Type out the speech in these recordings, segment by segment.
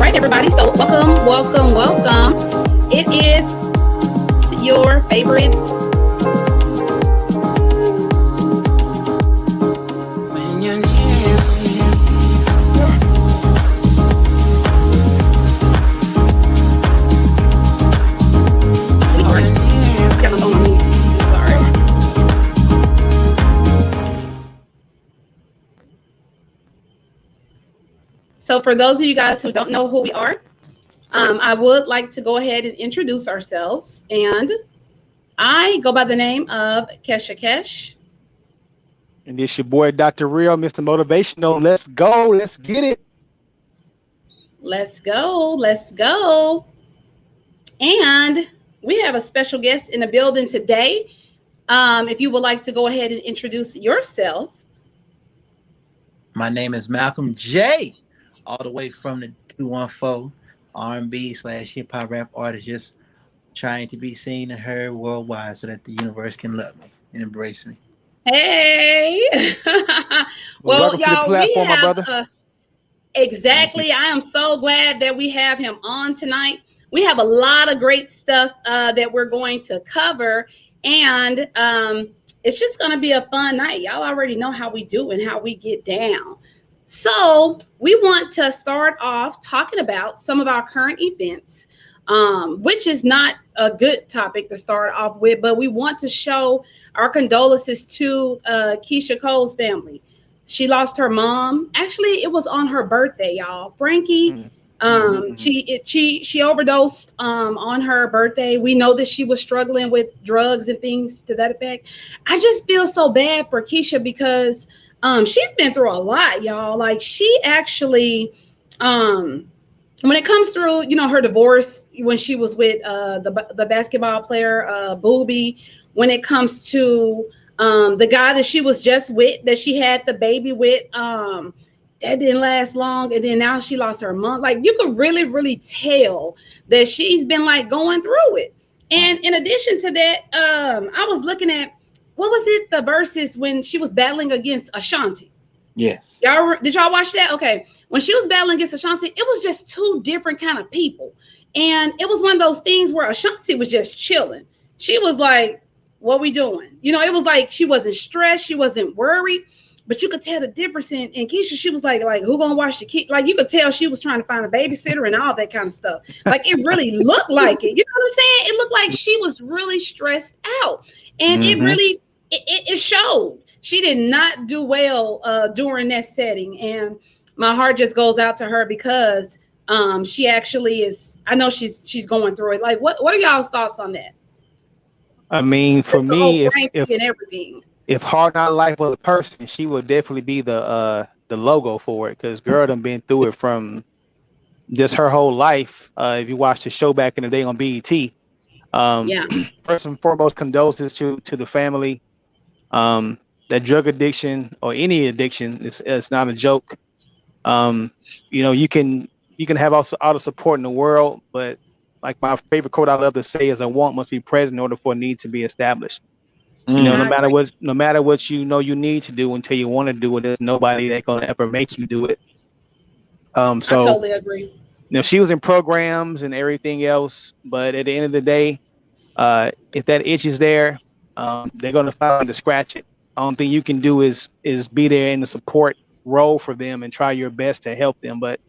right, everybody. So welcome. It is your favorite. So for those of you guys who don't know who we are, I would like to go ahead and introduce ourselves. And I go by the name of Kesha Kesh. And this your boy, Dr. Real, Mr. Motivational. Let's go. Let's get it. Let's go. And we have a special guest in the building today. If you would like to go ahead and introduce yourself. My name is Malcolm J, all the way from the 214, R&B/hip hop rap artist, just trying to be seen and heard worldwide so that the universe can love me and embrace me. Hey. Well, y'all, we have exactly. I am so glad that we have him on tonight. We have a lot of great stuff that we're going to cover, and it's just going to be a fun night. Y'all already know how we do and how we get down. So we want to start off talking about some of our current events, which is not a good topic to start off with, but we want to show our condolences to Keisha Cole's family. She lost her mom. Actually, it was on her birthday, y'all. Frankie, she overdosed on her birthday. We know that she was struggling with drugs and things to that effect. I just feel so bad for Keisha because she's been through a lot, y'all. Like she actually, when it comes through, her divorce when she was with the basketball player Booby, when it comes to the guy that she was just with, that she had the baby with, that didn't last long, and then now she lost her mom. Like you could really, really tell that she's been like going through it. And in addition to that, I was looking at what was it, the verses when she was battling against Ashanti. Yes. Did y'all watch that? Okay. When she was battling against Ashanti, it was just two different kind of people. And it was one of those things where Ashanti was just chilling. She was like, what we doing? It was like she wasn't stressed. She wasn't worried. But you could tell the difference in Keisha. She was like who gonna watch the kid? Like you could tell she was trying to find a babysitter and all that kind of stuff. Like it really looked like it. You know what I'm saying? It looked like she was really stressed out. And it really, it showed. She did not do well during that setting. And my heart just goes out to her because she actually is, I know she's going through it. Like what are y'all's thoughts on that? I mean, for me, and everything. If Hard Not Life was a person, she would definitely be the logo for it, because girl done been through it from just her whole life. If you watch the show back in the day on BET, first and foremost, condolences to the family. That drug addiction or any addiction is not a joke. You can have all the support in the world, but like my favorite quote I love to say is, a want must be present in order for a need to be established. No matter what you need to do until you want to do it, there's nobody that's gonna ever make you do it. So I totally agree. She was in programs and everything else, but at the end of the day, if that itch is there, they're gonna find to scratch it. Only thing you can do is be there in the support role for them and try your best to help them. But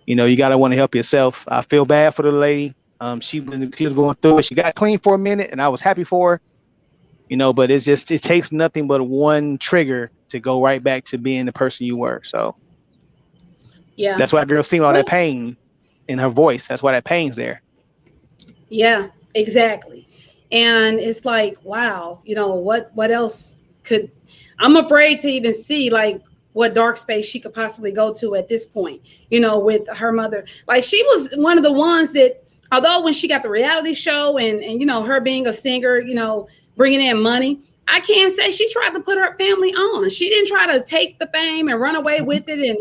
you gotta want to help yourself. I feel bad for the lady. She was going through it. She got clean for a minute, and I was happy for her. But it takes nothing but one trigger to go right back to being the person you were. So yeah, that's why girl seen all that pain in her voice. That's why that pain's there. Yeah, exactly. And it's like, wow, what else could, I'm afraid to even see like what dark space she could possibly go to at this point, with her mother. Like she was one of the ones that, although when she got the reality show and her being a singer, bringing in money, I can't say she tried to put her family on. She didn't try to take the fame and run away with it. And,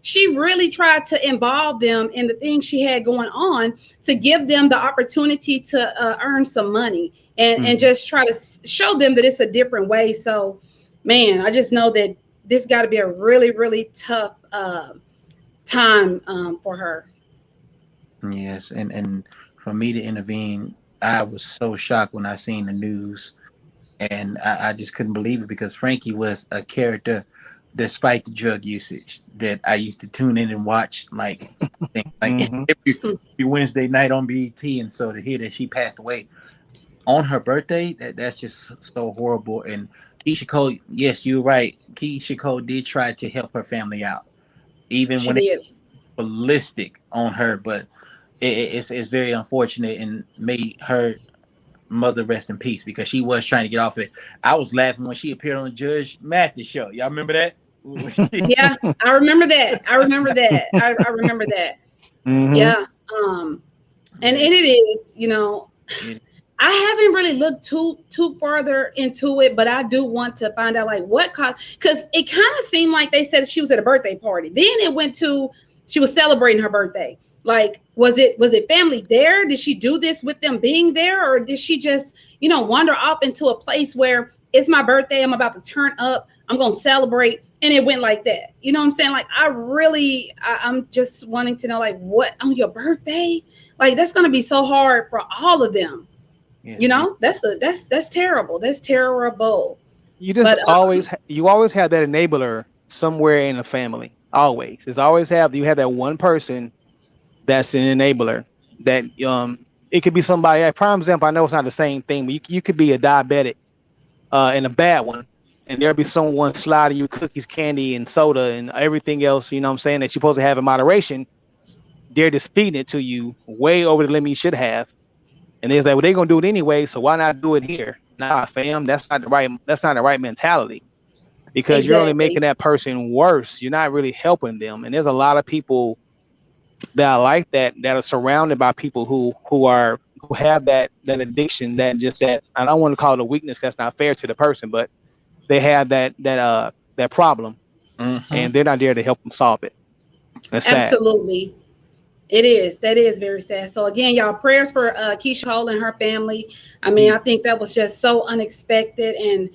she really tried to involve them in the things she had going on to give them the opportunity to earn some money and just try to show them that it's a different way. So, man, I just know that this got to be a really, really tough time for her. Yes, and for me to intervene, I was so shocked when I seen the news, and I just couldn't believe it because Frankie was a character, despite the drug usage, that I used to tune in and watch like Hmm. every Wednesday night on BET, and so to hear that she passed away on her birthday, that's just so horrible. And Keisha Cole, yes, you're right. Keisha Cole did try to help her family out, even She when it did. was ballistic on her, but it's very unfortunate, and may her mother rest in peace because she was trying to get off it. I was laughing when she appeared on the Judge Mathis show. Y'all remember that? Yeah, I remember that. I remember that. I remember that. Hmm. Yeah. And Yeah, it is, it, I haven't really looked too further into it, but I do want to find out like what caused, because it kind of seemed like they said she was at a birthday party. Then it went to she was celebrating her birthday. Like, was it family there? Did she do this with them being there, or did she just wander off into a place where it's my birthday, I'm about to turn up, I'm gonna celebrate, and it went like that? You know what I'm saying? Like, I'm just wanting to know, like, what on your birthday? Like, that's gonna be so hard for all of them. yes, That's terrible. That's terrible. You just But you always have that enabler somewhere in the family. Always, it's always have you have that one person that's an enabler. That it could be somebody. A prime example. I know it's not the same thing, but you could be a diabetic and a bad one, and there'll be someone sliding you cookies, candy, and soda, and everything else. You know what I'm saying, that you're supposed to have in moderation. They're just feeding it to you way over the limit you should have. And it's like, well, they're gonna do it anyway, so why not do it here? Nah, fam, that's not the right mentality because you're only making exactly, that person worse. You're not really helping them. And there's a lot of people that are like that are surrounded by people who have that addiction, that I don't want to call it a weakness, that's not fair to the person, but they have that problem mm-hmm. and they're not there to help them solve it. That's sad. absolutely. It is. That is very sad. So again, y'all, prayers for Keisha Hole and her family. I mean, I think that was just so unexpected, and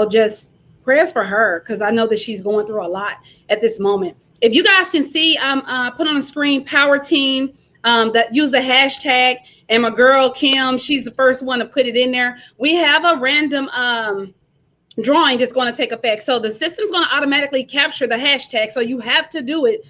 just prayers for her because I know that she's going through a lot at this moment. If you guys can see, I'm put on the screen PowerTeam that use the hashtag, and my girl Kim, she's the first one to put it in there. We have a random drawing that's going to take effect. So the system's going to automatically capture the hashtag. So you have to do it,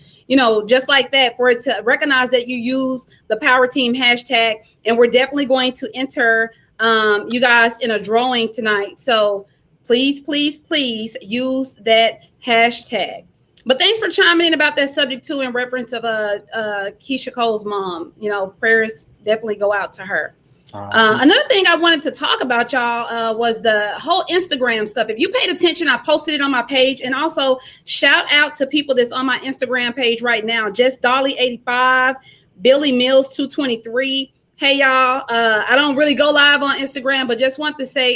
just like that for it to recognize that you use the Power Team hashtag. And we're definitely going to enter you guys in a drawing tonight. So please, please, please use that hashtag. But thanks for chiming in about that subject too, in reference of Keisha Cole's mom. Prayers definitely go out to her. Another thing I wanted to talk about, y'all, was the whole Instagram stuff. If you paid attention, I posted it on my page. And also, shout out to people that's on my Instagram page right now. Just Dolly85, Billy Mills 223. Hey, y'all. I don't really go live on Instagram, but just want to say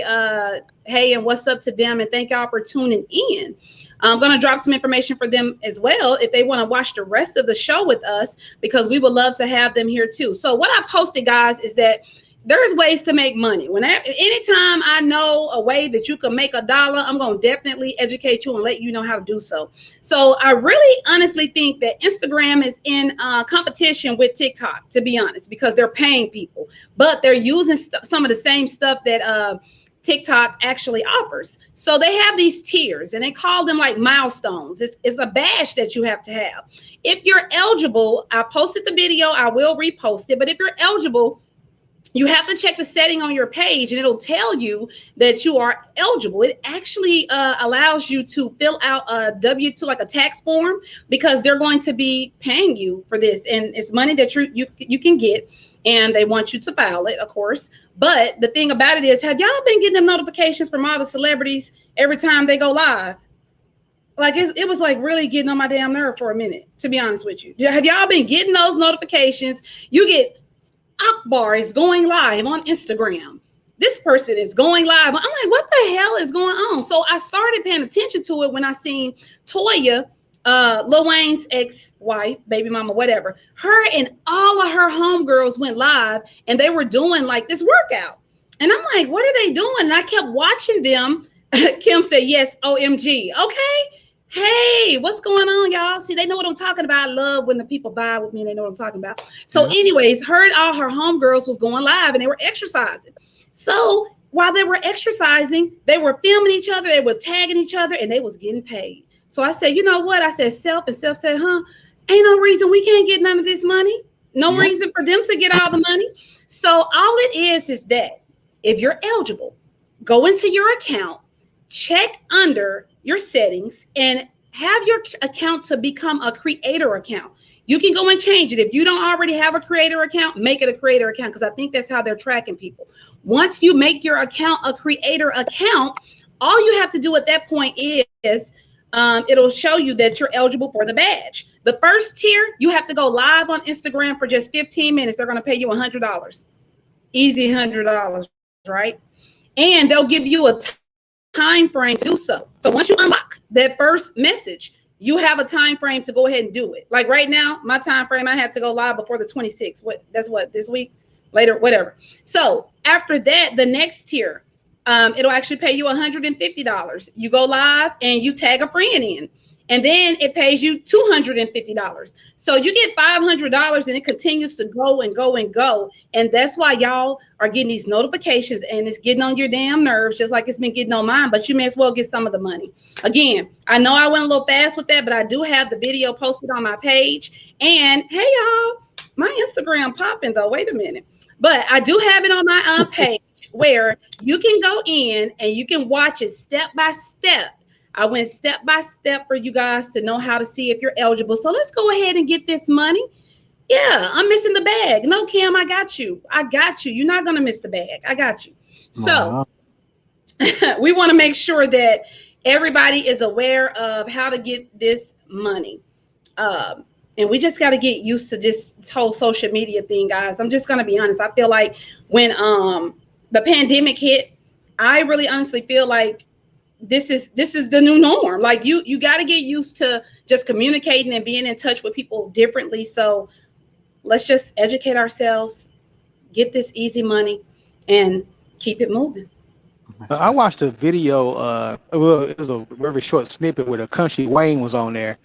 hey and what's up to them. And thank y'all for tuning in. I'm going to drop some information for them as well if they want to watch the rest of the show with us, because we would love to have them here too. So what I posted, guys, is that there's ways to make money. Anytime I know a way that you can make $1, I'm going to definitely educate you and let you know how to do so. So I really honestly think that Instagram is in competition with TikTok, to be honest, because they're paying people, but they're using some of the same stuff that TikTok actually offers. So they have these tiers and they call them like milestones. It's a badge that you have to have. If you're eligible, I posted the video, I will repost it, but if you're eligible, you have to check the setting on your page and it'll tell you that you are eligible. It actually allows you to fill out a W-2, like a tax form, because they're going to be paying you for this. And it's money that you can get, and they want you to file it, of course. But the thing about it is, have y'all been getting them notifications from all the celebrities every time they go live? Like, it was like really getting on my damn nerve for a minute, to be honest with you. Have y'all been getting those notifications? You get Akbar is going live on Instagram. This person is going live. I'm like, what the hell is going on? So I started paying attention to it when I seen Toya, Lil Wayne's ex-wife, baby mama, whatever. Her and all of her homegirls went live and they were doing like this workout. And I'm like, what are they doing? And I kept watching them. Kim said, yes, OMG. Okay. Hey, what's going on, y'all? See, they know what I'm talking about. I love when the people buy with me and they know what I'm talking about. So, Yeah. anyways, heard all her homegirls was going live and they were exercising. So while they were exercising, they were filming each other, they were tagging each other, and they was getting paid. So I said, you know what? I said, Self, and Self said, huh? Ain't no reason we can't get none of this money. No Yeah. reason for them to get all the money. So all it is that if you're eligible, go into your account, check under your settings, and have your account to become a creator account. You can go and change it. If you don't already have a creator account, make it a creator account, because I think that's how they're tracking people. Once you make your account a creator account, all you have to do at that point is it'll show you that you're eligible for the badge. The first tier, you have to go live on Instagram for just 15 minutes. They're going to pay you $100. Easy $100, right? And they'll give you a time frame to do so. So once you unlock that first message, you have a time frame to go ahead and do it. Like right now, my time frame, I have to go live before the 26th. What this week? Later, whatever. So after that, the next tier, it'll actually pay you $150. You go live and you tag a friend in, and then it pays you $250. So you get $500, and it continues to go and go and go. And that's why y'all are getting these notifications, and it's getting on your damn nerves, just like it's been getting on mine. But you may as well get some of the money. Again, I know I went a little fast with that, but I do have the video posted on my page. And hey, y'all, my Instagram popping though. Wait a minute. But I do have it on my page where you can go in and you can watch it step by step. I went step by step for you guys to know how to see if you're eligible. So let's go ahead and get this money. Yeah, I'm missing the bag. No, Kim, I got you. I got you. You're not going to miss the bag. I got you. So Wow. we want to make sure that everybody is aware of how to get this money. And we just got to get used to this whole social media thing, guys. I'm just going to be honest. I feel like when the pandemic hit, I really honestly feel like this is the new norm. Like you got to get used to just communicating and being in touch with people differently. So let's just educate ourselves, get this easy money, and keep it moving. That's I right. watched a video. Well, it was a very short snippet where the Country Wayne was on there,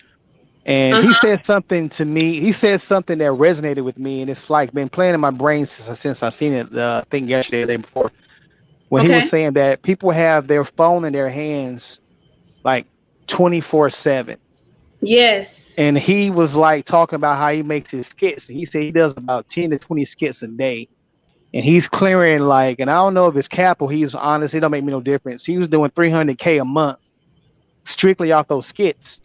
and he Uh-huh. said something to me. He said something that resonated with me, and it's like been playing in my brain since I seen it. I think yesterday or the day before, when he was Okay. saying that people have their phone in their hands like 24/7. Yes. And he was like talking about how he makes his skits. He said he does about 10 to 20 skits a day. And he's clearing like, and I don't know if it's cap or he's honest, it don't make me no difference. He was doing 300K a month strictly off those skits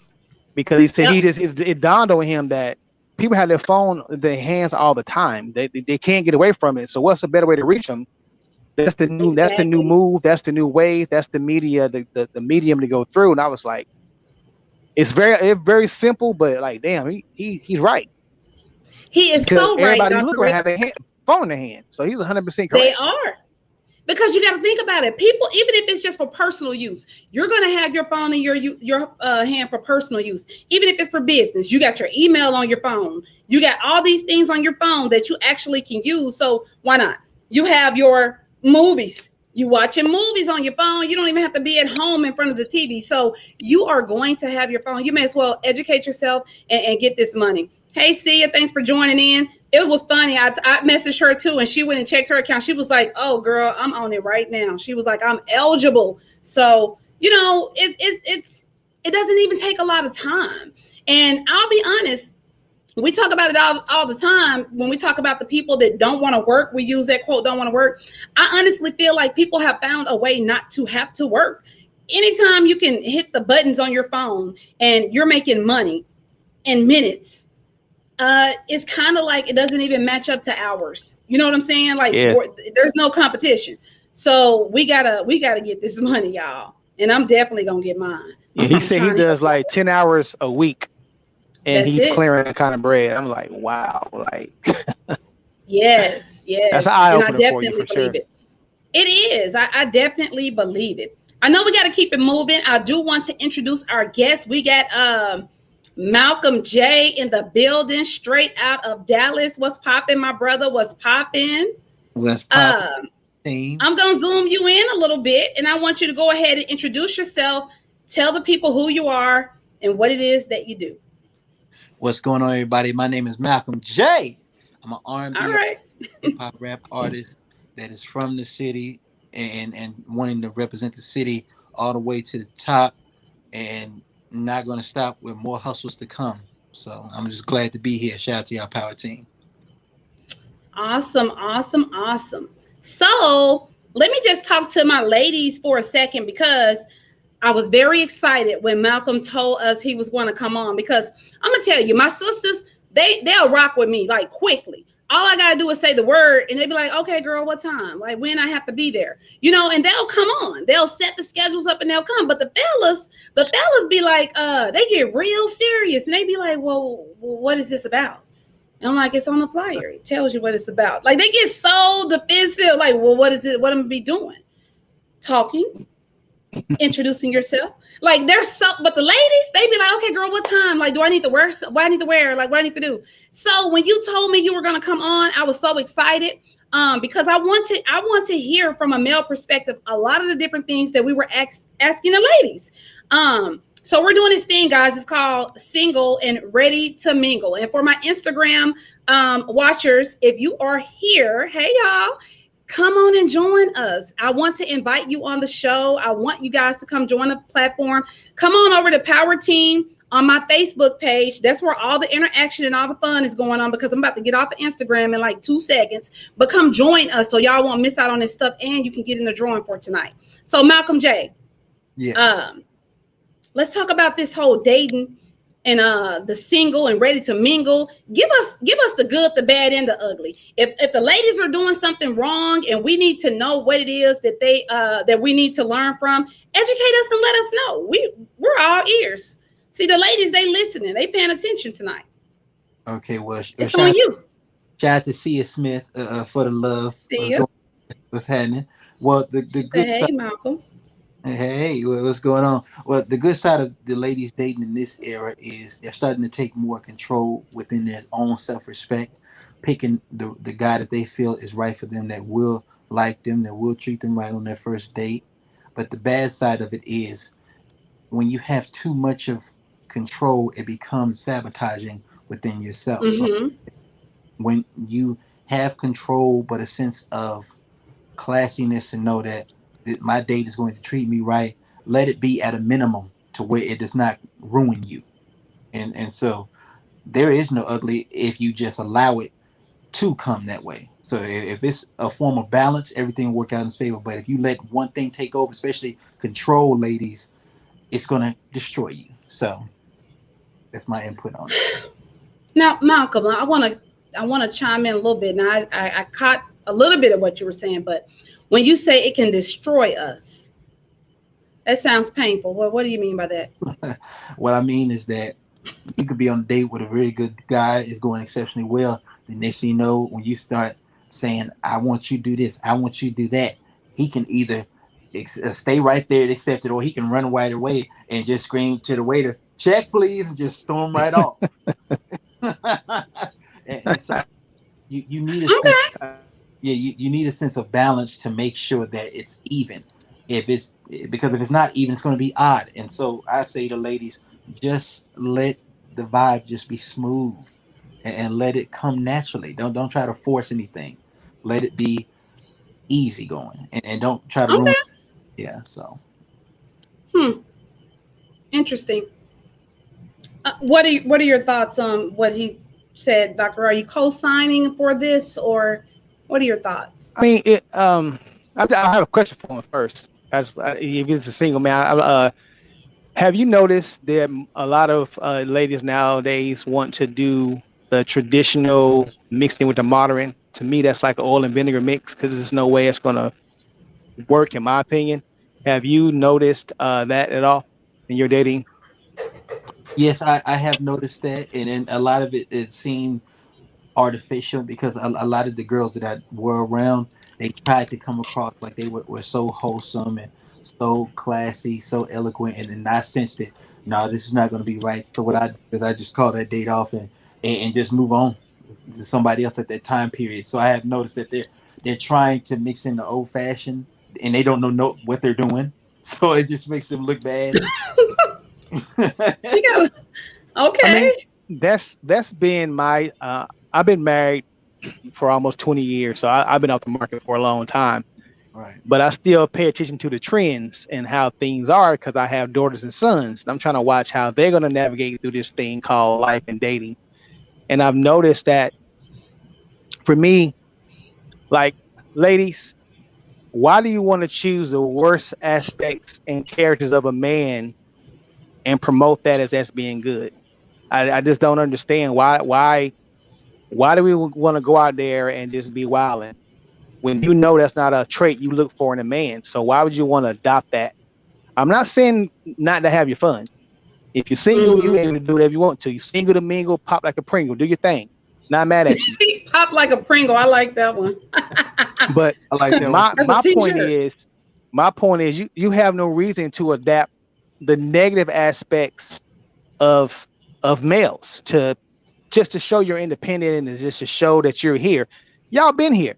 because he said Yep. it dawned on him that people have their phone in their hands all the time. They can't get away from it. So what's a better way to reach them? That's the new Exactly. move. That's the new wave. That's the media, the medium to go through. And I was like, it's very simple, but like, damn, he's right He is because so right, everybody you Dr. look like Rick. have a phone in their hand. So he's 100% They correct. are. Because you got to think about it. People, even if it's just for personal use, you're going to have your phone in your hand for personal use. Even if it's for business, you got your email on your phone. You got all these things on your phone that you actually can use. So why not? You have your movies. You watching movies on your phone. You don't even have to be at home in front of the TV. So you are going to have your phone. You may as well educate yourself and get this money. Hey, Sia, thanks for joining in. It was funny. I messaged her too, and she went and checked her account. She was like, "Oh, girl, I'm on it right now." She was like, "I'm eligible." So it doesn't even take a lot of time. And I'll be honest, we talk about it all the time. When we talk about the people that don't want to work, we use that quote, "don't want to work." I honestly feel like people have found a way not to have to work. Anytime you can hit the buttons on your phone and you're making money in minutes, it's kind of like it doesn't even match up to hours. You know what I'm saying? Like Yeah. there's no competition. So we gotta get this money, y'all. And I'm definitely gonna get mine. Yeah. He I'm said he trying to help does like y'all. 10 hours a week and That's he's it. clearing that kind of bread. I'm like, wow. Like, Yes, that's an yes. eye And I opener for you definitely for believe sure. it. It is. I definitely believe it. I know we got to keep it moving. I do want to introduce our guest. We got Malcolm J in the building, straight out of Dallas. What's popping, my brother? What's popping? Let's pop Um, team. I'm going to zoom you in a little bit, and I want you to go ahead and introduce yourself. Tell the people who you are and what it is that you do. What's going on, everybody? My name is Malcolm J. I'm an All R&B right. hip hop rap artist that is from the city and wanting to represent the city all the way to the top, and not going to stop with more hustles to come. So I'm just glad to be here. Shout out to y'all power team. Awesome, awesome, awesome. So let me just talk to my ladies for a second because I was very excited when Malcolm told us he was going to come on because I'm gonna tell you, my sisters, they'll rock with me like quickly. All I gotta do is say the word, and they be like, "Okay, girl, what time? Like when I have to be there, And they'll come on. They'll set the schedules up, and they'll come. But the fellas be like, they get real serious, and they be like, "Well, what is this about?" And I'm like, "It's on the flyer. It tells you what it's about." Like they get so defensive. Like, well, what is it? What am I gonna be doing? Talking, introducing yourself. Like they're so, but the ladies, they be like, "Okay, girl, what time? Like, do I need to wear? What I need to wear? Like, what I need to do?" So when you told me you were gonna come on, I was so excited. Because I want to hear from a male perspective a lot of the different things that we were asking the ladies. So we're doing this thing, guys. It's called Single and Ready to Mingle. And for my Instagram watchers, if you are here, hey y'all, come on and join us. I want to invite you on the show. I want you guys to come join the platform. Come on over to Power Team on my Facebook page. That's where all the interaction and all the fun is going on because I'm about to get off of Instagram in like 2 seconds. But come join us so y'all won't miss out on this stuff and you can get in the drawing for tonight. So Malcolm J, Yeah. let's talk about this whole dating and the single and ready to mingle. Give us the good, the bad, and the ugly. If the ladies are doing something wrong and we need to know what it is that that we need to learn from, educate us and let us know. We're all ears. See, the ladies, they listening, they paying attention tonight. Okay. Well, It's on you. shout out to Sia Smith for the love. See you. What's happening? Well, the She said, good side. "Hey, Malcolm." Hey, what's going on? Well, the good side of the ladies dating in this era is they're starting to take more control within their own self-respect, picking the guy that they feel is right for them, that will like them, that will treat them right on their first date. But the bad side of it is when you have too much of control, it becomes sabotaging within yourself. So Mm-hmm. when you have control, but a sense of classiness and know that my date is going to treat me right, let it be at a minimum to where it does not ruin you. And so there is no ugly if you just allow it to come that way. So if it's a form of balance, everything will work out in his favor. But if you let one thing take over, especially control, ladies, it's gonna destroy you. So that's my input on it. Now, Malcolm, I want to chime in a little bit. Now, I caught a little bit of what you were saying, but when you say it can destroy us, that sounds painful. Well, what do you mean by that? What I mean is that you could be on a date with a very good guy, it's going exceptionally well. The next thing you know, when you start saying, I want you to do this, I want you to do that, he can either stay right there and accept it, or he can run right away and just scream to the waiter, check please, and just storm right off. And so you need a sense, Okay. yeah, you need a sense of balance to make sure that it's even. If it's because if it's not even, it's going to be odd. And so I say to ladies, just let the vibe just be smooth, and let it come naturally. Don't try to force anything. Let it be easy going, and don't try to ruin. Okay. Yeah. So Hmm. Interesting. What are your thoughts on what he said, Doctor? Are you co-signing for this, or what are your thoughts? I mean, I have a question for him first. As if he's a single man, have you noticed that a lot of ladies nowadays want to do the traditional mixed in with the modern? To me, that's like an oil and vinegar mix because there's no way it's gonna work, in my opinion. Have you noticed that at all in your dating? yes, I have noticed that, and then a lot of it seemed artificial because a lot of the girls that I were around, they tried to come across like they were so wholesome and so classy, so eloquent, and then I sensed that no, this is not going to be right. So what I do is I just call that date off and just move on to somebody else at that time period. So I have noticed that they're trying to mix in the old fashioned and they don't know what they're doing, so it just makes them look bad. You gotta. I mean, Okay. that's been my. I've been married for almost 20 years, so I've been off the market for a long time. Right. But I still pay attention to the trends and how things are because I have daughters and sons. And I'm trying to watch how they're going to navigate through this thing called life and dating. And I've noticed that for me, like, ladies, why do you want to choose the worst aspects and characters of a man and promote that as that's being good? I just don't understand why do we want to go out there and just be wilding when you know that's not a trait you look for in a man? So why would you want to adopt that? I'm not saying not to have your fun. If you're single, you Mm-hmm. able to do whatever you want to. You single to mingle, pop like a Pringle, do your thing. Not mad at you. Pop like a Pringle. I like that one. But I like that one my too. That's a my point t-shirt. is, you have no reason to adapt the negative aspects of males to just to show you're independent and just to show that you're here. Y'all been here.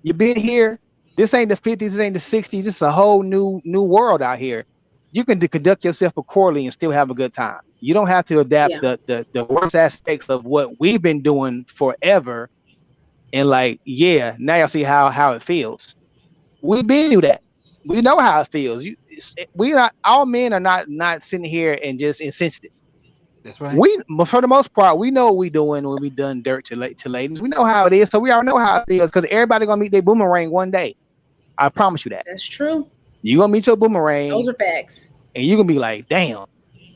You've been here. This ain't the 50s, this ain't the 60s. This is a whole new world out here. You can conduct yourself accordingly and still have a good time. You don't have to adapt Yeah, the worst aspects of what we've been doing forever. And like, yeah, now y'all see how it feels. We've been through that. We know how it feels. We not all men are not sitting here and just insensitive. That's right. We for the most part we know what we doing when we done dirt to ladies. We know how it is, so we already know how it feels because everybody gonna meet their boomerang one day. I promise you that. that's true. You gonna meet your boomerang Those are facts. and you gonna be like, damn,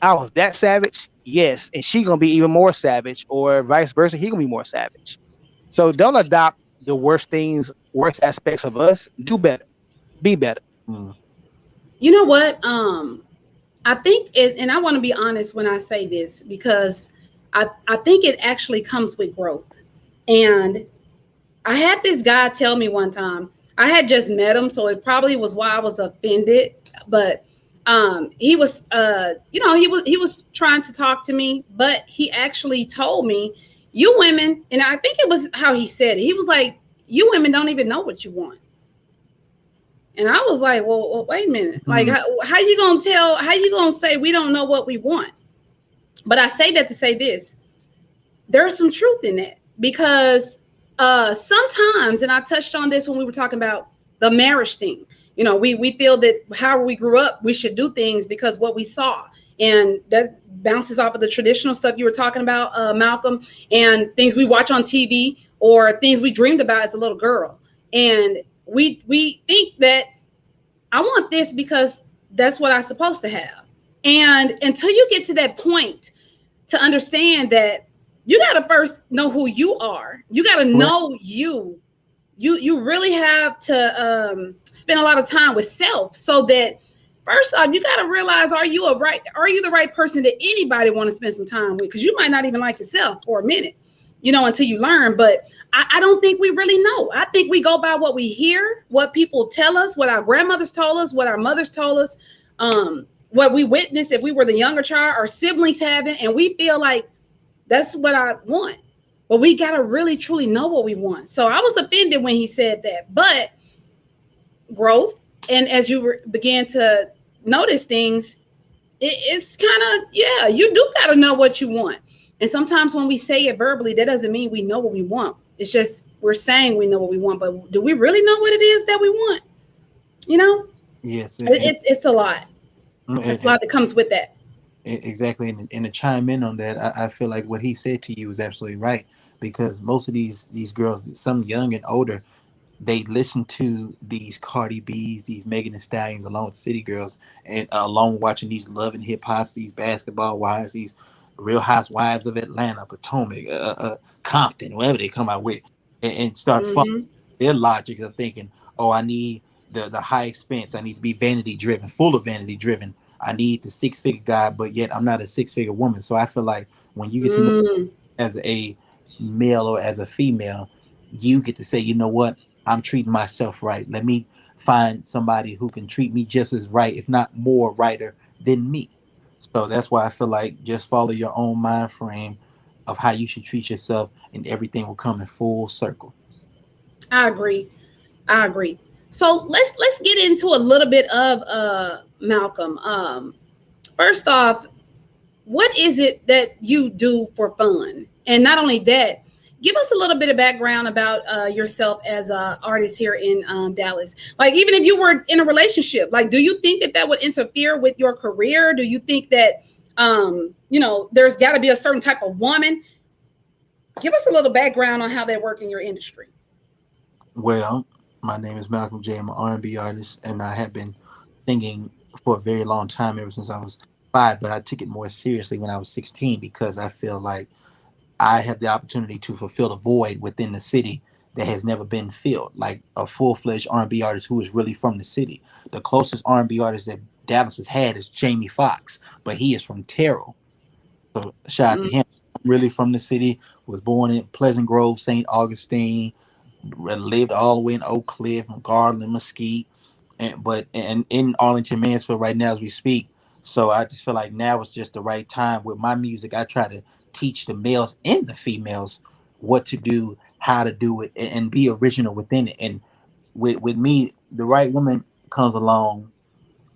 I was that savage. Yes, and she gonna be even more savage, or vice versa. He gonna be more savage. So don't adopt the worst things, worst aspects of us. Do better. Be better. Mm. You know what? I think it, and I want to be honest when I say this because I think it actually comes with growth. And I had this guy tell me one time, I had just met him, so it probably was why I was offended. But he was, he was trying to talk to me, but he actually told me, "You women," and I think it was how he said it. He was like, "You women don't even know what you want." And I was like, well, wait a minute. Like, Mm. how you gonna tell? How you gonna say we don't know what we want? But I say that to say this: there's some truth in that because sometimes, and I touched on this when we were talking about the marriage thing. You know, we feel that however we grew up, we should do things because what we saw, and that bounces off of the traditional stuff you were talking about, Malcolm, and things we watch on TV or things we dreamed about as a little girl, and we think that I want this because that's what I'm supposed to have. And until you get to that point to understand that you got to first know who you are. You got to Right. know you. You really have to spend a lot of time with self so that first off you got to realize are you the right person that anybody want to spend some time with because you might not even like yourself for a minute, until you learn. But I don't think we really know. I think we go by what we hear, what people tell us, what our grandmothers told us, what our mothers told us, what we witnessed if we were the younger child, our siblings having, and we feel like that's what I want. But we got to really truly know what we want. So I was offended when he said that. But growth, and as you began to notice things, it's kind of, yeah, you do got to know what you want. And sometimes when we say it verbally, that doesn't mean we know what we want. It's just we're saying we know what we want, but do we really know what it is that we want? You know, Yes, it's a lot. It's a and lot that comes with that. exactly. And to chime in on that, I feel like what he said to you is absolutely right because most of these girls, some young and older, they listen to these Cardi B's, these Megan Thee Stallions, along with City Girls, and along watching these Love and Hip Hops, these Basketball Wives, these Real Housewives of Atlanta, Potomac, Compton, whatever they come out with, and start following Mm-hmm. their logic of thinking, oh, I need the high expense, I need to be vanity driven, full of vanity driven. I need the 6 figure guy, but yet I'm not a 6 figure woman. So I feel like when you get to know Mm. as a male or as a female, you get to say, you know what, I'm treating myself right. Let me find somebody who can treat me just as right, if not more righter than me. So that's why I feel like just follow your own mind frame of how you should treat yourself, and everything will come in full circle. I agree. I agree. So let's get into a little bit of Malcolm. First off, what is it that you do for fun? And not only that, give us a little bit of background about yourself as an artist here in Dallas. Like, even if you were in a relationship, like, do you think that that would interfere with your career? Do you think that, there's got to be a certain type of woman? Give us a little background on how they work in your industry. Well, my name is Malcolm J. I'm an R&B artist, and I have been singing for a very long time, ever since I was 5. But I took it more seriously when I was 16 because I feel like I have the opportunity to fulfill the void within the city that has never been filled. Like a full-fledged R&B artist who is really from the city. The closest R&B artist that Dallas has had is Jamie Foxx, but he is from Terrell. So shout out to Mm, him. I'm really from the city. Was born in Pleasant Grove, St. Augustine. Lived all the way in Oak Cliff, Garland, Mesquite, and in Arlington, Mansfield right now as we speak. So I just feel like now is just the right time with my music. I try to teach the males and the females what to do, how to do it, and be original within it. And with me, the right woman comes along,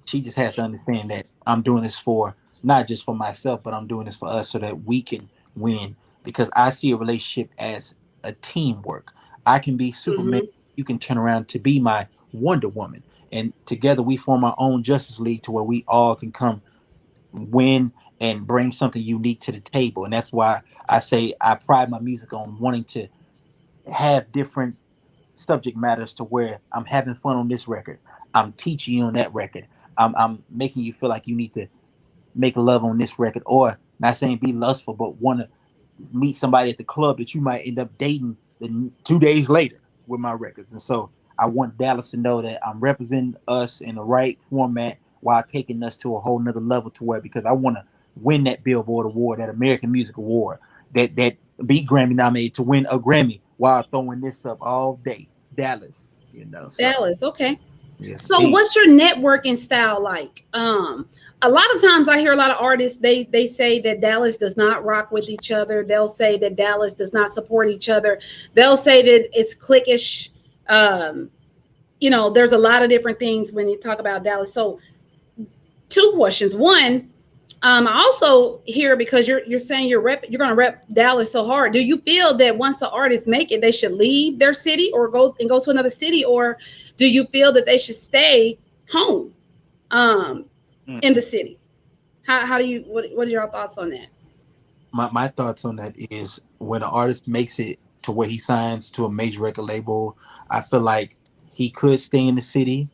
she just has to understand that I'm doing this for not just for myself, but I'm doing this for us so that we can win. Because I see a relationship as a teamwork. I can be Superman, mhm. you can turn around to be my Wonder Woman, and together we form our own Justice League to where we all can come win and bring something unique to the table. And that's why I say I pride my music on wanting to have different subject matters to where I'm having fun on this record. I'm teaching you on that record. I'm making you feel like you need to make love on this record, or not saying be lustful, but want to meet somebody at the club that you might end up dating the 2 days later with my records. And so I want Dallas to know that I'm representing us in the right format while taking us to a whole nother level to where, because I want to win that Billboard Award, that American Music Award, that be Grammy nominated to win a Grammy while throwing this up all day. Dallas. So Dallas, okay. yes, So what's your networking style like? A lot of times I hear a lot of artists, they say that Dallas does not rock with each other. They'll say that Dallas does not support each other. They'll say that it's cliquish. Um, there's a lot of different things when you talk about Dallas. So two questions. One, I also hear, because you're saying you're going to rep Dallas so hard. Do you feel that once the artists make it, they should leave their city or go to another city, or do you feel that they should stay home, um, in the Mm-mm. city? How do you what are your thoughts on that? my thoughts on that is when an artist makes it to where he signs to a major record label, I feel like he could stay in the city.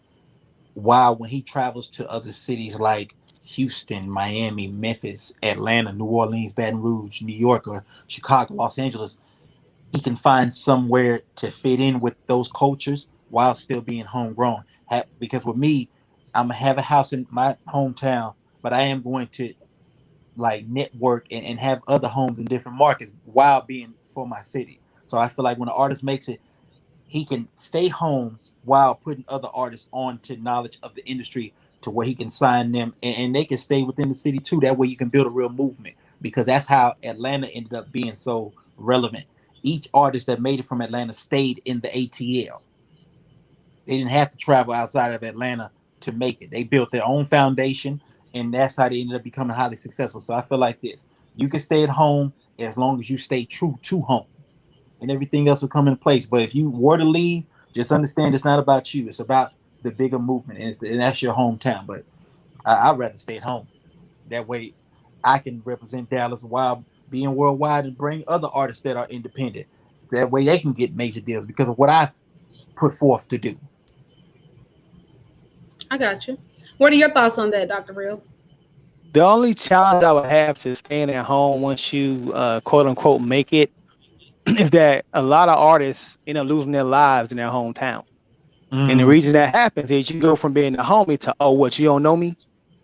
While when he travels to other cities like Houston, Miami, Memphis, Atlanta, New Orleans, Baton Rouge, New York, or Chicago, Los Angeles, he can find somewhere to fit in with those cultures while still being homegrown. Because with me, I'm gonna have a house in my hometown, but I am going to like network and have other homes in different markets while being for my city. So I feel like when an artist makes it, he can stay home while putting other artists on to knowledge of the industry to where he can sign them, and they can stay within the city too. That way you can build a real movement, because that's how Atlanta ended up being so relevant. Each artist that made it from Atlanta stayed in the ATL. They didn't have to travel outside of Atlanta to make it. They built their own foundation, and that's how they ended up becoming highly successful. So I feel like this: you can stay at home as long as you stay true to home, and everything else will come in place. But if you were to leave, just understand it's not about you; it's about the bigger movement, and that's your hometown. But I'd rather stay at home. That way, I can represent Dallas while being worldwide and bring other artists that are independent. That way, they can get major deals because of what I put forth to do. I got you. What are your thoughts on that, Dr. Real? The only challenge I would have to staying at home once you quote unquote make it is that a lot of artists end up losing their lives in their hometown. And the Mm, reason that happens is you go from being a homie to, oh, what, you don't know me?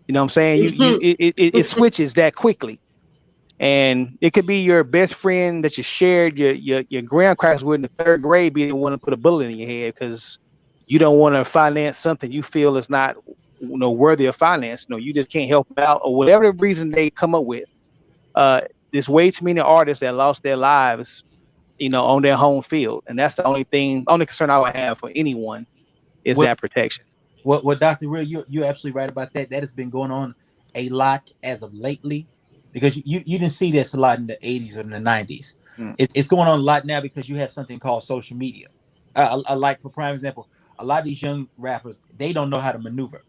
You know what I'm saying? It switches that quickly. And it could be your best friend that you shared your graham crackers with in the third grade be the one to put a bullet in your head because you don't want to finance something you feel is not worthy of finance. You just can't help them out or whatever the reason they come up with. Uh, there's way too many artists that lost their lives, on their home field, and that's the only concern I would have for anyone is what that protection. what Dr. Real, you're absolutely right about that. That has been going on a lot as of lately, because you didn't see this a lot in the 80s or in the 90s. Mm. It's going on a lot now because you have something called social media. Like for prime example, a lot of these young rappers, they don't know how to maneuver.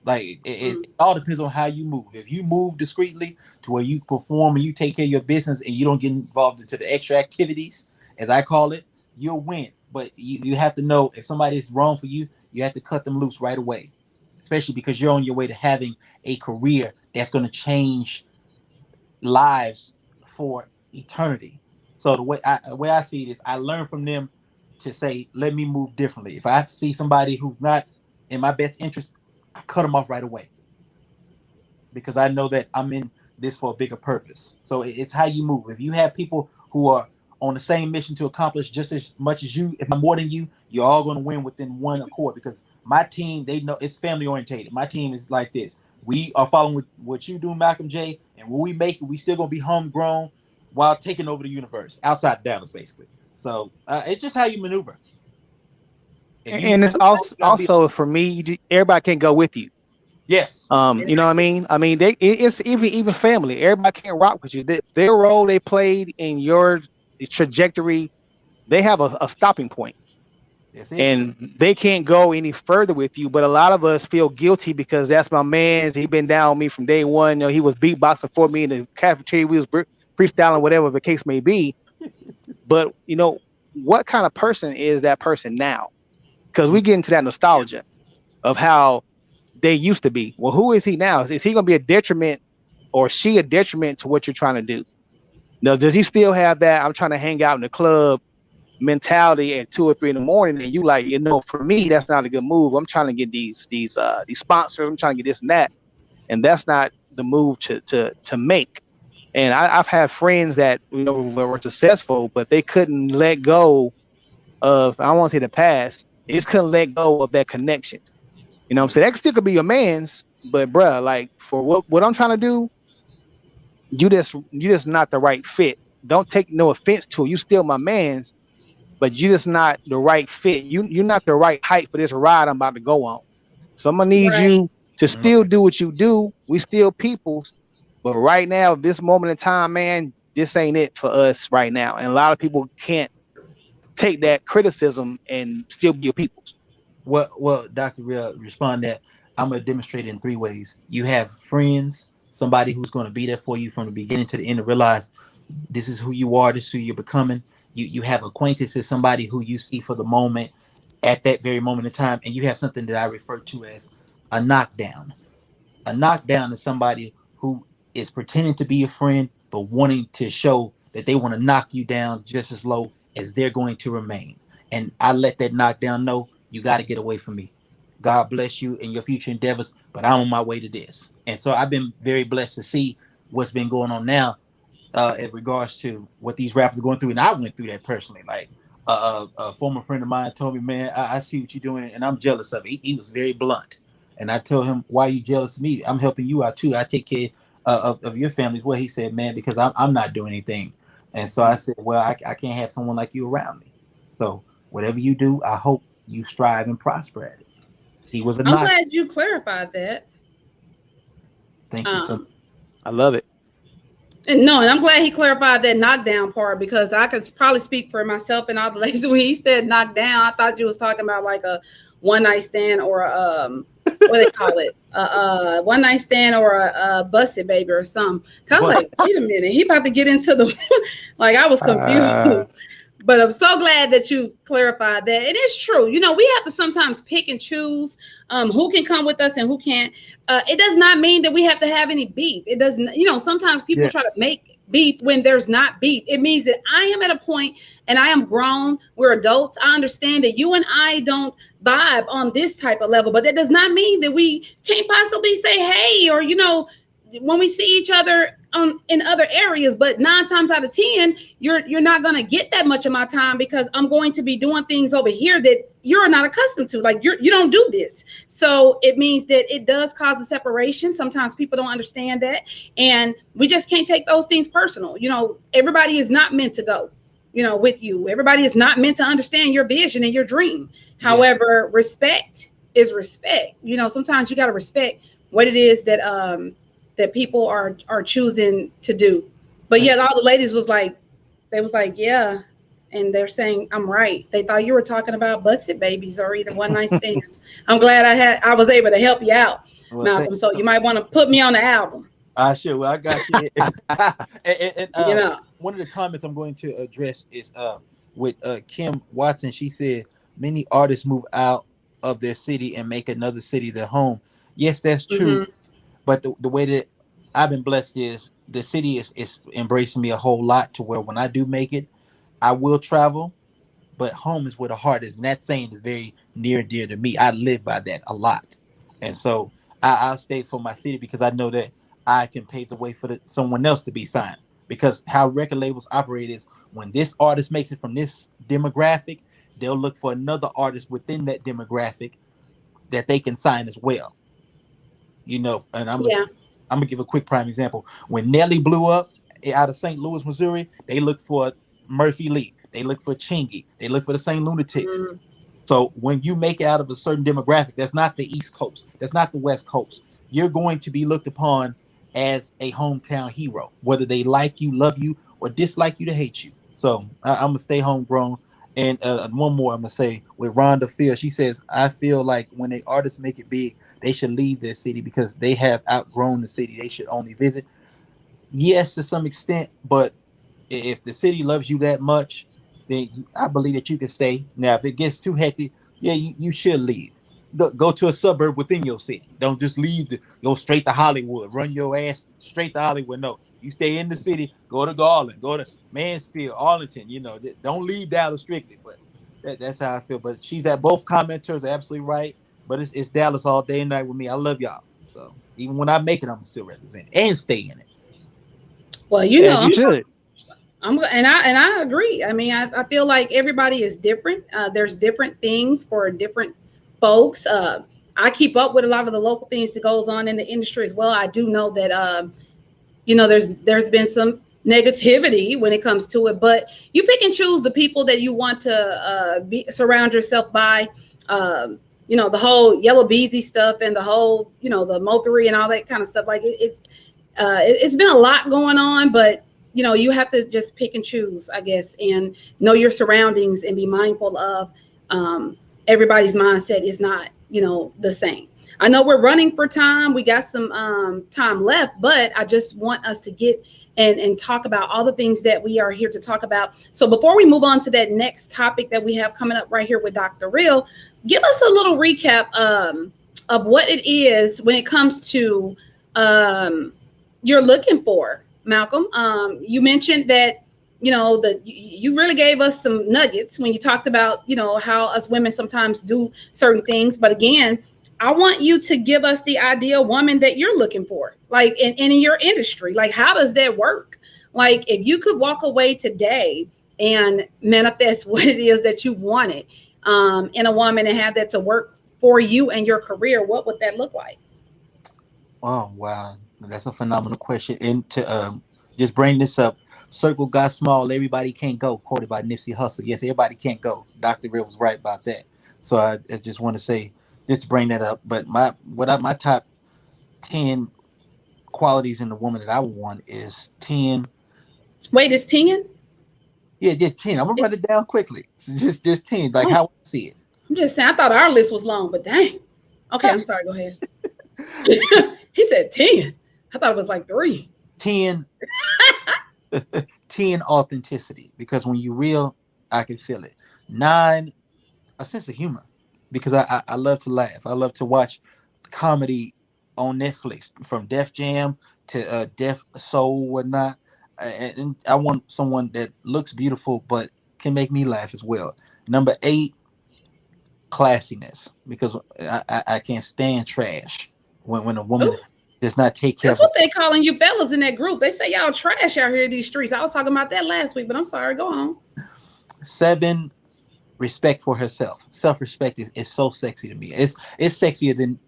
Like it all depends on how you move. If you move discreetly to where you perform and you take care of your business and you don't get involved into the extra activities, as I call it, you'll win. But you have to know if somebody's wrong for you, you have to cut them loose right away. Especially because you're on your way to having a career that's going to change lives for eternity. So the way I see it is, I learn from them to say, let me move differently. If I see somebody who's not in my best interest, I cut them off right away because I know that I'm in this for a bigger purpose. So it's how you move. If you have people who are on the same mission to accomplish just as much as you, if not more than you, you're all going to win within one accord. Because my team, they know it's family orientated. My team is like this. We are following what you do, Malcolm J, and when we make it, we still going to be homegrown while taking over the universe outside Dallas, basically. So it's just how you maneuver. If you And it's maneuver right, also you got to be for me, everybody can't go with you. yes. You know what I mean? I mean, it's even family. Everybody can't rock with you. Their role they played in your trajectory, they have a stopping point, That's it. and they can't go any further with you. But a lot of us feel guilty because that's my man's. He been down with me from day one. You know, he was beatboxing for me in the cafeteria. We was freestyling, whatever the case may be. But you know, what kind of person is that person now? Because we get into that nostalgia of how they used to be. Well, who is he now? Is he going to be a detriment or she a detriment to what you're trying to do? Now, does he still have that I'm trying to hang out in the club mentality at 2 or 3 in the morning? And you like, you know, for me, that's not a good move. I'm trying to get these sponsors. I'm trying to get this and that, and that's not the move to make. And I've had friends that you know were successful, but they couldn't let go of I don't want to say the past. They just couldn't let go of that connection. You know what I'm saying? That still could be your man's, but bruh, like for what I'm trying to do, you just not the right fit. Don't take no offense to it. You still my man's, but you just not the right fit. You're not the right height for this ride I'm about to go on. So I'm gonna need Right. you to still do what you do. We still peoples, but right now, this moment in time, man, this ain't it for us right now. And a lot of people can't take that criticism and still be your peoples. Well, Dr. Real, respond that I'm gonna demonstrate it in 3 ways. You have friends, somebody who's gonna be there for you from the beginning to the end to realize this is who you are, this is who you're becoming. You have acquaintances, somebody who you see for the moment at that very moment in time, and you have something that I refer to as a knockdown. A knockdown is somebody who is pretending to be a friend, but wanting to show that they want to knock you down just as low as they're going to remain. And I let that knockdown know you got to get away from me. God bless you in your future endeavors, but I'm on my way to this. And so I've been very blessed to see what's been going on now in regards to what these rappers are going through. And I went through that personally. Like a former friend of mine told me, man, I see what you're doing, and I'm jealous of it. He was very blunt. And I told him, why are you jealous of me? I'm helping you out too. I take care of your family as well. He said, man, because I'm not doing anything. And so I said, well, I can't have someone like you around me. So whatever you do, I hope you strive and prosper at it. He was a I'm knock. glad you clarified that. Thank you so much. Um, I love it. and no, and I'm glad he clarified that knockdown part because I could probably speak for myself and all the ladies. When he said knockdown, I thought you was talking about like a one night stand or what they call it, one night stand or a busted baby or something. Cause I was But like, wait a minute, he about to get into the like I was Uh, confused. But I'm so glad that you clarified that. It is true. You know, we have to sometimes pick and choose who can come with us and who can't. It does not mean that we have to have any beef. It doesn't, you know, sometimes people try to yes, make beef when there's not beef. It means that I am at a point and I am grown. We're adults. I understand that you and I don't vibe on this type of level, but that does not mean that we can't possibly say hey or, you know, when we see each other in other areas. But 9 times out of 10, you're not going to get that much of my time because I'm going to be doing things over here that you're not accustomed to. Like you don't do this. So it means that it does cause a separation. Sometimes people don't understand that. And we just can't take those things personal. You know, everybody is not meant to go, you know, with you. Everybody is not meant to understand your vision and your dream. yeah, However, respect is respect. You know, sometimes you got to respect what it is that people are choosing to do. But Hey, yet all the ladies was like, they was like, yeah. And they're saying I'm right. They thought you were talking about busted babies or either one night stands. I'm glad I was able to help you out, well, thank Malcolm. So you. you might want to put me on the album. I sure. Well, I got you. You know. One of the comments I'm going to address is with Kim Watson. She said many artists move out of their city and make another city their home. Yes, that's true. Hmm. But the way that I've been blessed is the city is embracing me a whole lot to where when I do make it, I will travel, but home is where the heart is. And that saying is very near and dear to me. I live by that a lot. And so I'll stay for my city because I know that I can pave the way for someone else to be signed. Because how record labels operate is when this artist makes it from this demographic, they'll look for another artist within that demographic that they can sign as well. And Yeah. I'm gonna give a quick prime example. When Nelly blew up out of St. Louis, Missouri, they looked for Murphy Lee, they looked for Chingy, they looked for the St. Lunatics. Mm, So when you make it out of a certain demographic, that's not the East Coast, that's not the West Coast, you're going to be looked upon as a hometown hero, whether they like you, love you, or dislike you to hate you. So I'm gonna stay homegrown. And one more, I'm gonna say with Rhonda Field, she says, "I feel like when the artists make it big, they should leave their city because they have outgrown the city. They should only visit." Yes, to some extent, but if the city loves you that much, then I believe that you can stay. Now, if it gets too hectic, yeah, you should leave. Go to a suburb within your city. Don't just leave. Go straight to Hollywood. Run your ass straight to Hollywood. No, you stay in the city. Go to Garland. Go to Mansfield, Arlington. Don't leave Dallas strictly. But that's how I feel. But she's at both commenters. Absolutely right. But it's Dallas all day and night with me. I love y'all. So even when I make it, I'm gonna still represent it and stay in it. well, As you should. and I agree. I mean, I feel like everybody is different. There's different things for different folks. I keep up with a lot of the local things that goes on in the industry as well. I do know that there's been some negativity when it comes to it, but you pick and choose the people that you want to surround yourself by. The whole yellow beesy stuff and the whole the mothery and all that kind of stuff. Like it's been a lot going on, but you have to just pick and choose, I guess, and know your surroundings and be mindful of everybody's mindset is not the same. I know we're running for time. We got some time left, but I just want us to get and talk about all the things that we are here to talk about. So before we move on to that next topic that we have coming up right here with Dr. Real, give us a little recap of what it is when it comes to um, you're looking for, Malcolm. You mentioned that you really gave us some nuggets when you talked about how us women sometimes do certain things. But again, I want you to give us the ideal woman that you're looking for, like in your industry. Like, how does that work? Like, if you could walk away today and manifest what it is that you wanted in a woman and have that to work for you and your career, what would that look like? Oh wow, that's a phenomenal question. And to just bring this up, circle got small, everybody can't go. Quoted by Nipsey Hussle. Yes, everybody can't go. Dr. Real was right about that. So I just want to say, just to bring that up. But my top 10 qualities in the woman that I would want is 10. Wait, it's 10? Yeah, just 10. I'm gonna run it down quickly. So just 10, like Oh, how I see I'm just saying, I thought our list was long, but dang. Okay, I'm sorry. Go ahead. He said 10. I thought it was like three. 10. 10 authenticity, because when you real, I can feel it. 9, a sense of humor, because I love to laugh. I love to watch comedy on Netflix, from Def Jam to Def Soul, whatnot. And I want someone that looks beautiful but can make me laugh as well. Number 8, classiness, because I can't stand trash. When a woman Ooh, does not take care that's of herself. what they calling you fellas in that group. They say y'all trash out here in these streets. I was talking about that last week, but I'm sorry. Go on. 7, respect for herself. Self-respect is so sexy to me. It's sexier than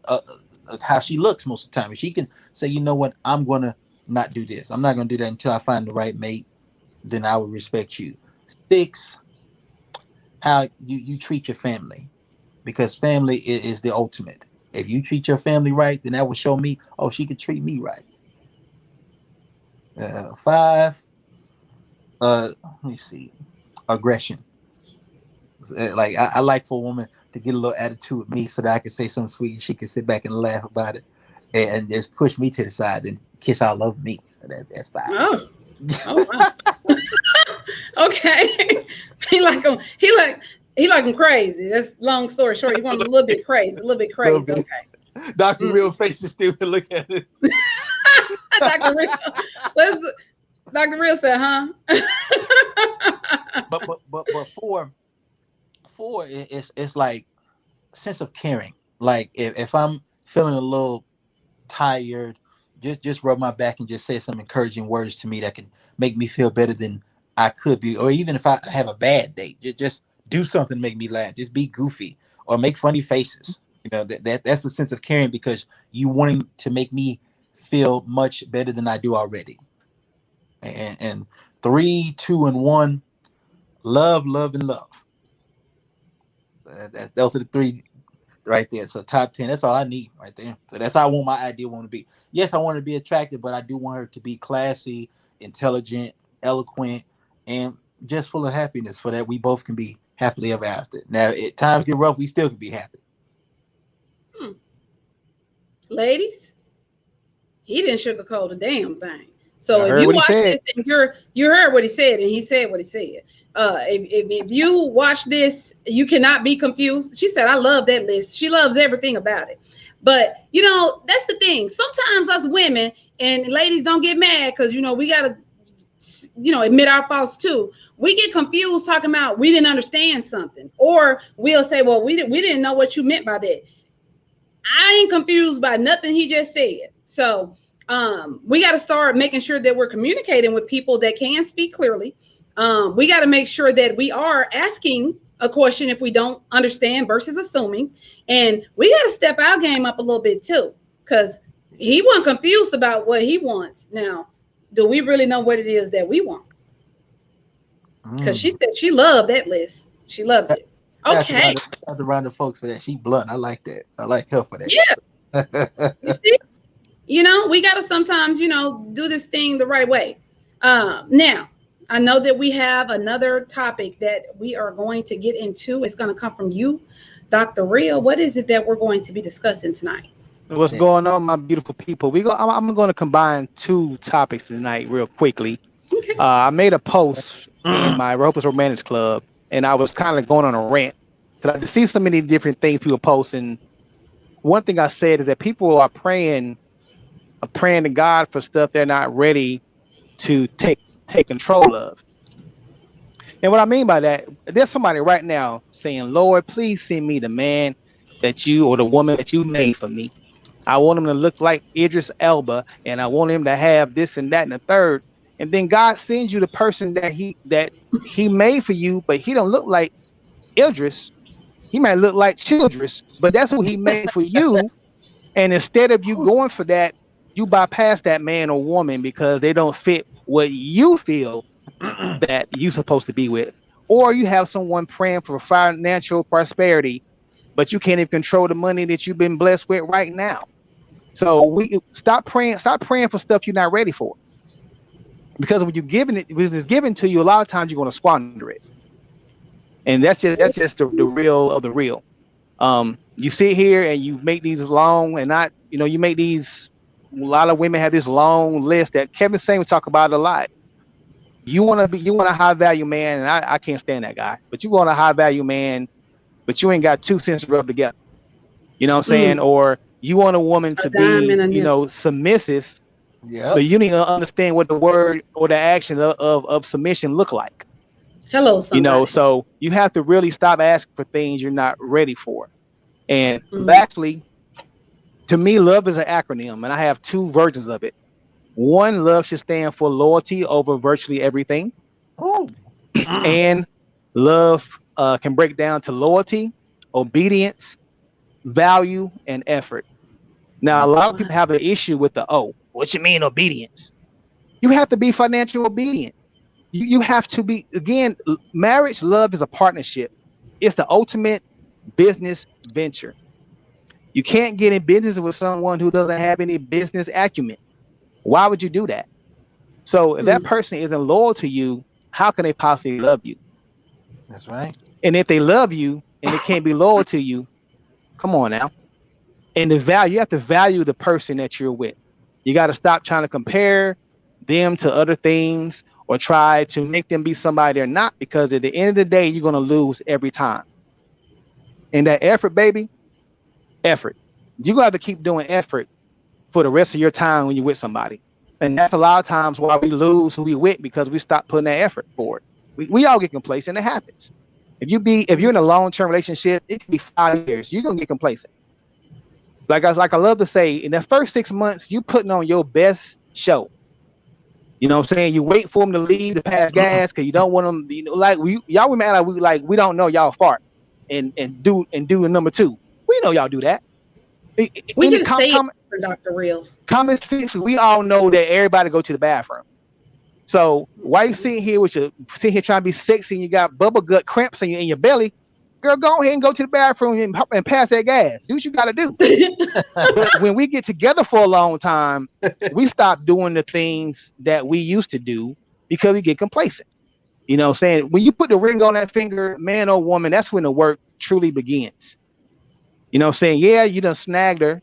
how she looks most of the time. If she can say, you know what, I'm gonna not do this. I'm not gonna do that until I find the right mate. Then I would respect you. 6, how you treat your family, because family is the ultimate. If you treat your family right, then that will show me, oh, she could treat me right. Five, let me see, aggression. Like I like for a woman to get a little attitude with me so that I can say something sweet and she can sit back and laugh about it and just push me to the side and kiss all over me. So that's five. Oh, oh wow. Okay. he like him. He like him crazy. That's long story short. You want him a little bit crazy. A little bit A little crazy. bit. Okay. Dr. Mm. Real face is still look at it. Dr. Real. Let's. Dr. Real said, huh? But four it's like sense of caring. Like if I'm feeling a little tired, just rub my back and just say some encouraging words to me that can make me feel better than I could be. Or even if I have a bad day, just do something to make me laugh. Just be goofy or make funny faces. You know, that's a sense of caring because you wanting to make me feel much better than I do already. And three, two, and one, love, love, and love. Those are the three right there. So top 10, that's all I need right there. So that's how I want my ideal woman to be. Yes, I want her to be attractive, but I do want her to be classy, intelligent, eloquent, and just full of happiness for that we both can be happily ever after. Now, if times get rough, we still can be happy. Hmm. Ladies, he didn't sugarcoat a damn thing. So I if heard you what he watch said. this and you heard what he said and he said what he said. If you watch this, you cannot be confused. She said, I love that list. She loves everything about it. But you know, that's the thing. Sometimes us women and ladies don't get mad because you know we gotta admit our faults too. We get confused talking about we didn't understand something, or we'll say, well, we didn't know what you meant by that. I ain't confused by nothing he just said. So we got to start making sure that we're communicating with people that can speak clearly. We got to make sure that we are asking a question if we don't understand versus assuming. And we got to step our game up a little bit too, because he wasn't confused about what he wants. Now, do we really know what it is that we want? Because she Mm. said she loved that list. She loves I it. I have to Okay. round the, I have to round the folks for that. She blunt. I like that. I like her for Yeah. You that. see? We got to sometimes, do this thing the right way. Now, I know that we have another topic that we are going to get into. It's going to come from you, Dr. Real. What is it that we're going to be discussing tonight? What's going on, my beautiful people? I'm going to combine two topics tonight real quickly. Okay. I made a post in my Ropers Romantics Club, and I was kind of going on a rant because I just see so many different things people post. And one thing I said is that people are praying to God for stuff they're not ready to take control of. And what I mean by that, there's somebody right now saying, Lord, please send me the man that you or the woman that you made for me. I want him to look like Idris Elba, and I want him to have this and that and the third. And then God sends you the person that he made for you, but he don't look like Idris. He might look like Childress, but that's who he made for you. And instead of you going for that, you bypass that man or woman because they don't fit what you feel that you're supposed to be with. Or you have someone praying for financial prosperity, but you can't even control the money that you've been blessed with right now. So we stop praying for stuff you're not ready for. Because when it's given to you, a lot of times you're going to squander it. And that's just the real of the real. You sit here and you make these long and not, you make these, a lot of women have this long list that Kevin Samuels talk about a lot. You want a high value man, and I can't stand that guy, but you want a high value man, but you ain't got 2 cents to rub together. You know what I'm saying? Mm, Or you want a woman a to dime and be, a nickel. submissive, Yep. but you need to understand what the word or the action of submission look like. Hello, somebody. So you have to really stop asking for things you're not ready for. And Mm, lastly, to me, love is an acronym, and I have two versions of it. One, love should stand for loyalty over virtually everything, Oh. and love can break down to loyalty, obedience, value, and effort. Now, a lot of wow. people have an issue with the what you mean obedience? You have to be financial obedient. You have to be, again, marriage, love is a partnership. It's the ultimate business venture. You can't get in business with someone who doesn't have any business acumen. Why would you do that? So if that Hmm. person isn't loyal to you, how can they possibly love you? That's right. And if they love you and they can't be loyal to you, come on now. And you have to value the person that you're with. You got to stop trying to compare them to other things or try to make them be somebody they're not, because at the end of the day, you're going to lose every time. And that effort, baby, effort. You're going to have to keep doing effort for the rest of your time when you're with somebody. And that's a lot of times why we lose who we with, because we stop putting that effort forward. We all get complacent. It happens. If you're in a long-term relationship, it can be 5 years. You're gonna get complacent. Like I love to say, in the first 6 months, you putting on your best show. You know what I'm saying? You wait for them to leave to pass gas because you don't want them. Like y'all women act we don't know y'all fart and do a number two. We know y'all do that. We Any just say it for Dr. Real. common sense, we all know that everybody go to the bathroom. So why you sitting here trying to be sexy and you got bubble gut cramps in your belly? Girl, go ahead and go to the bathroom and pass that gas. Do what you got to do. But when we get together for a long time, we stop doing the things that we used to do because we get complacent. You know what I'm saying? When you put the ring on that finger, man or woman, that's when the work truly begins. You know what I'm saying? Yeah, you done snagged her.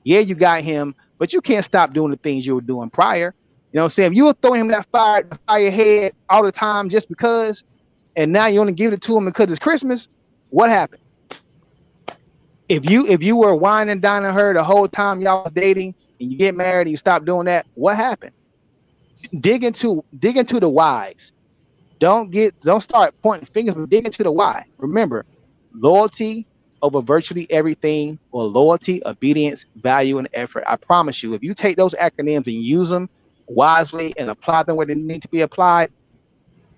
Yeah, you got him, but you can't stop doing the things you were doing prior. You know what I'm saying? If you were throwing him that fire head all the time just because, and now you only give it to him because it's Christmas, what happened? If you were whining and dining her the whole time y'all was dating and you get married and you stop doing that, what happened? Dig into the whys. Don't start pointing fingers, but dig into the why. Remember, loyalty over virtually everything, or loyalty, obedience, value, and effort. I promise you, if you take those acronyms and use them wisely and apply them where they need to be applied,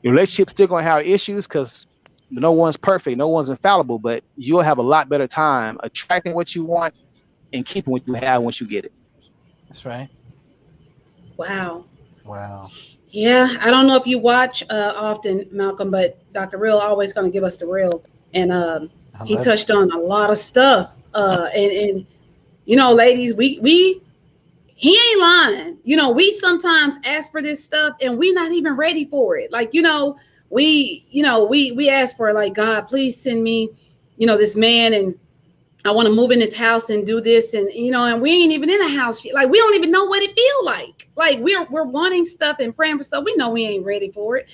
your relationship's still gonna have issues because no one's perfect, no one's infallible, but you'll have a lot better time attracting what you want and keeping what you have once you get it. That's right. Wow. Wow. Yeah, I don't know if you watch often, Malcolm, but Dr. Real always going to give us the real, and I he love it. touched on a lot of stuff. And ladies, we he ain't lying. We sometimes ask for this stuff, and we not even ready for it. Like we ask for, like, God, please send me, this man, and I want to move in this house and do this, and we ain't even in a house. Like, we don't even know what it feel like. Like, we're wanting stuff and praying for stuff. We know we ain't ready for it.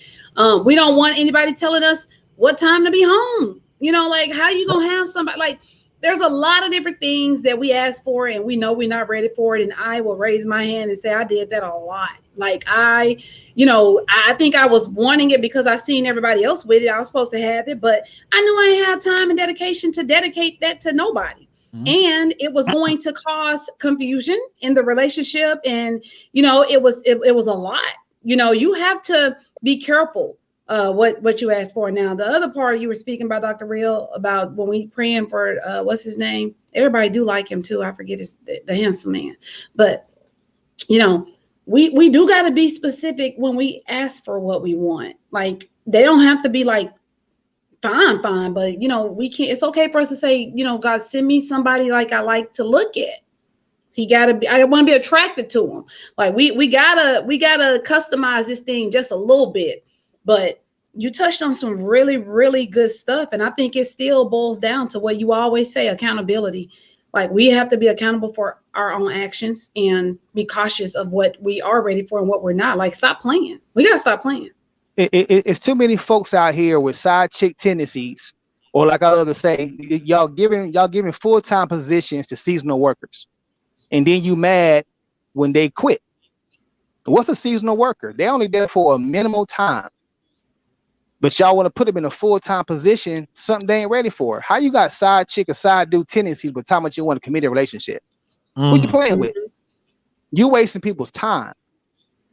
We don't want anybody telling us what time to be home. Like, how you gonna have somebody, like, there's a lot of different things that we ask for, and we know we're not ready for it. And I will raise my hand and say I did that a lot. Like, I think I was wanting it because I seen everybody else with it. I was supposed to have it, but I knew I ain't had time and dedication to dedicate that to nobody. Mhm. And it was going to cause confusion in the relationship. And, it was a lot. You have to be careful what you asked for. Now, the other part you were speaking about, Dr. Real, about when we praying for what's his name? Everybody do like him too. I forget the handsome man. But we do got to be specific when we ask for what we want. Like, they don't have to be like fine, but we can't. It's okay for us to say, God, send me somebody like I like to look at. He gotta be. I want to be attracted to him. Like, we gotta customize this thing just a little bit. But you touched on some really, really good stuff, and I think it still boils down to what you always say: accountability. Like, we have to be accountable for our own actions and be cautious of what we are ready for and what we're not. Like, stop playing. We gotta stop playing. It's too many folks out here with side chick tendencies, or like I love to say, y'all giving full-time positions to seasonal workers, and then you mad when they quit. What's a seasonal worker? They're only there for a minimal time, but y'all want to put them in a full-time position, something they ain't ready for. How you got side chick or side dude tendencies, but how much you want to commit a relationship? What you Mm. playing with? You wasting people's time.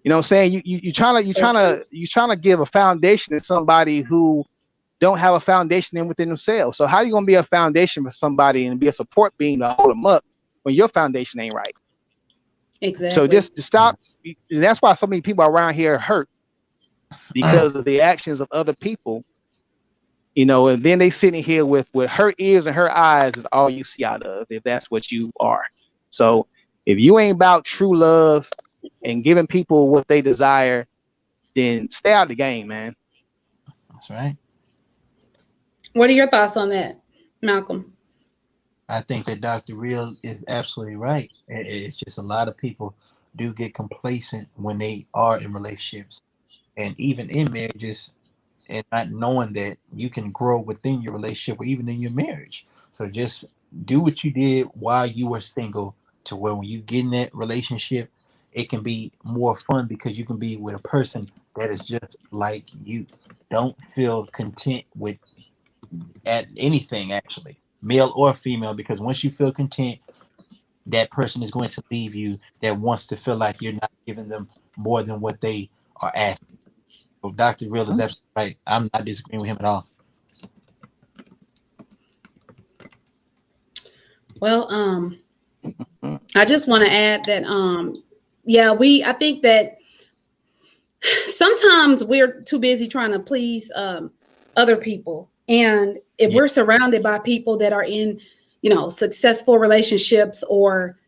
You know what I'm saying? You trying to you So trying true. to you trying to give a foundation to somebody who don't have a foundation within themselves. So how you gonna be a foundation for somebody and be a support being to hold them up when your foundation ain't right? So Exactly. just to stop, and that's why so many people around here hurt because of the actions of other people And then they sitting here with her ears and her eyes is all you see out of, if that's what you are. So if you ain't about true love and giving people what they desire, then stay out of the game, man. That's right. What are your thoughts on that, Malcolm? I think that Dr. Real is absolutely right. It's just a lot of people do get complacent when they are in relationships and even in marriages, and not knowing that you can grow within your relationship or even in your marriage. So just do what you did while you were single, to where when you get in that relationship, it can be more fun because you can be with a person that is just like you. Don't feel content with at anything, actually, male or female, because once you feel content, that person is going to leave you, that wants to feel like you're not giving them more than what they are asking. So Dr. Real is absolutely right. I'm not disagreeing with him at all. Well, I just want to add that, yeah, I think that sometimes we're too busy trying to please other people. And if Yeah. we're surrounded by people that are in, successful relationships, or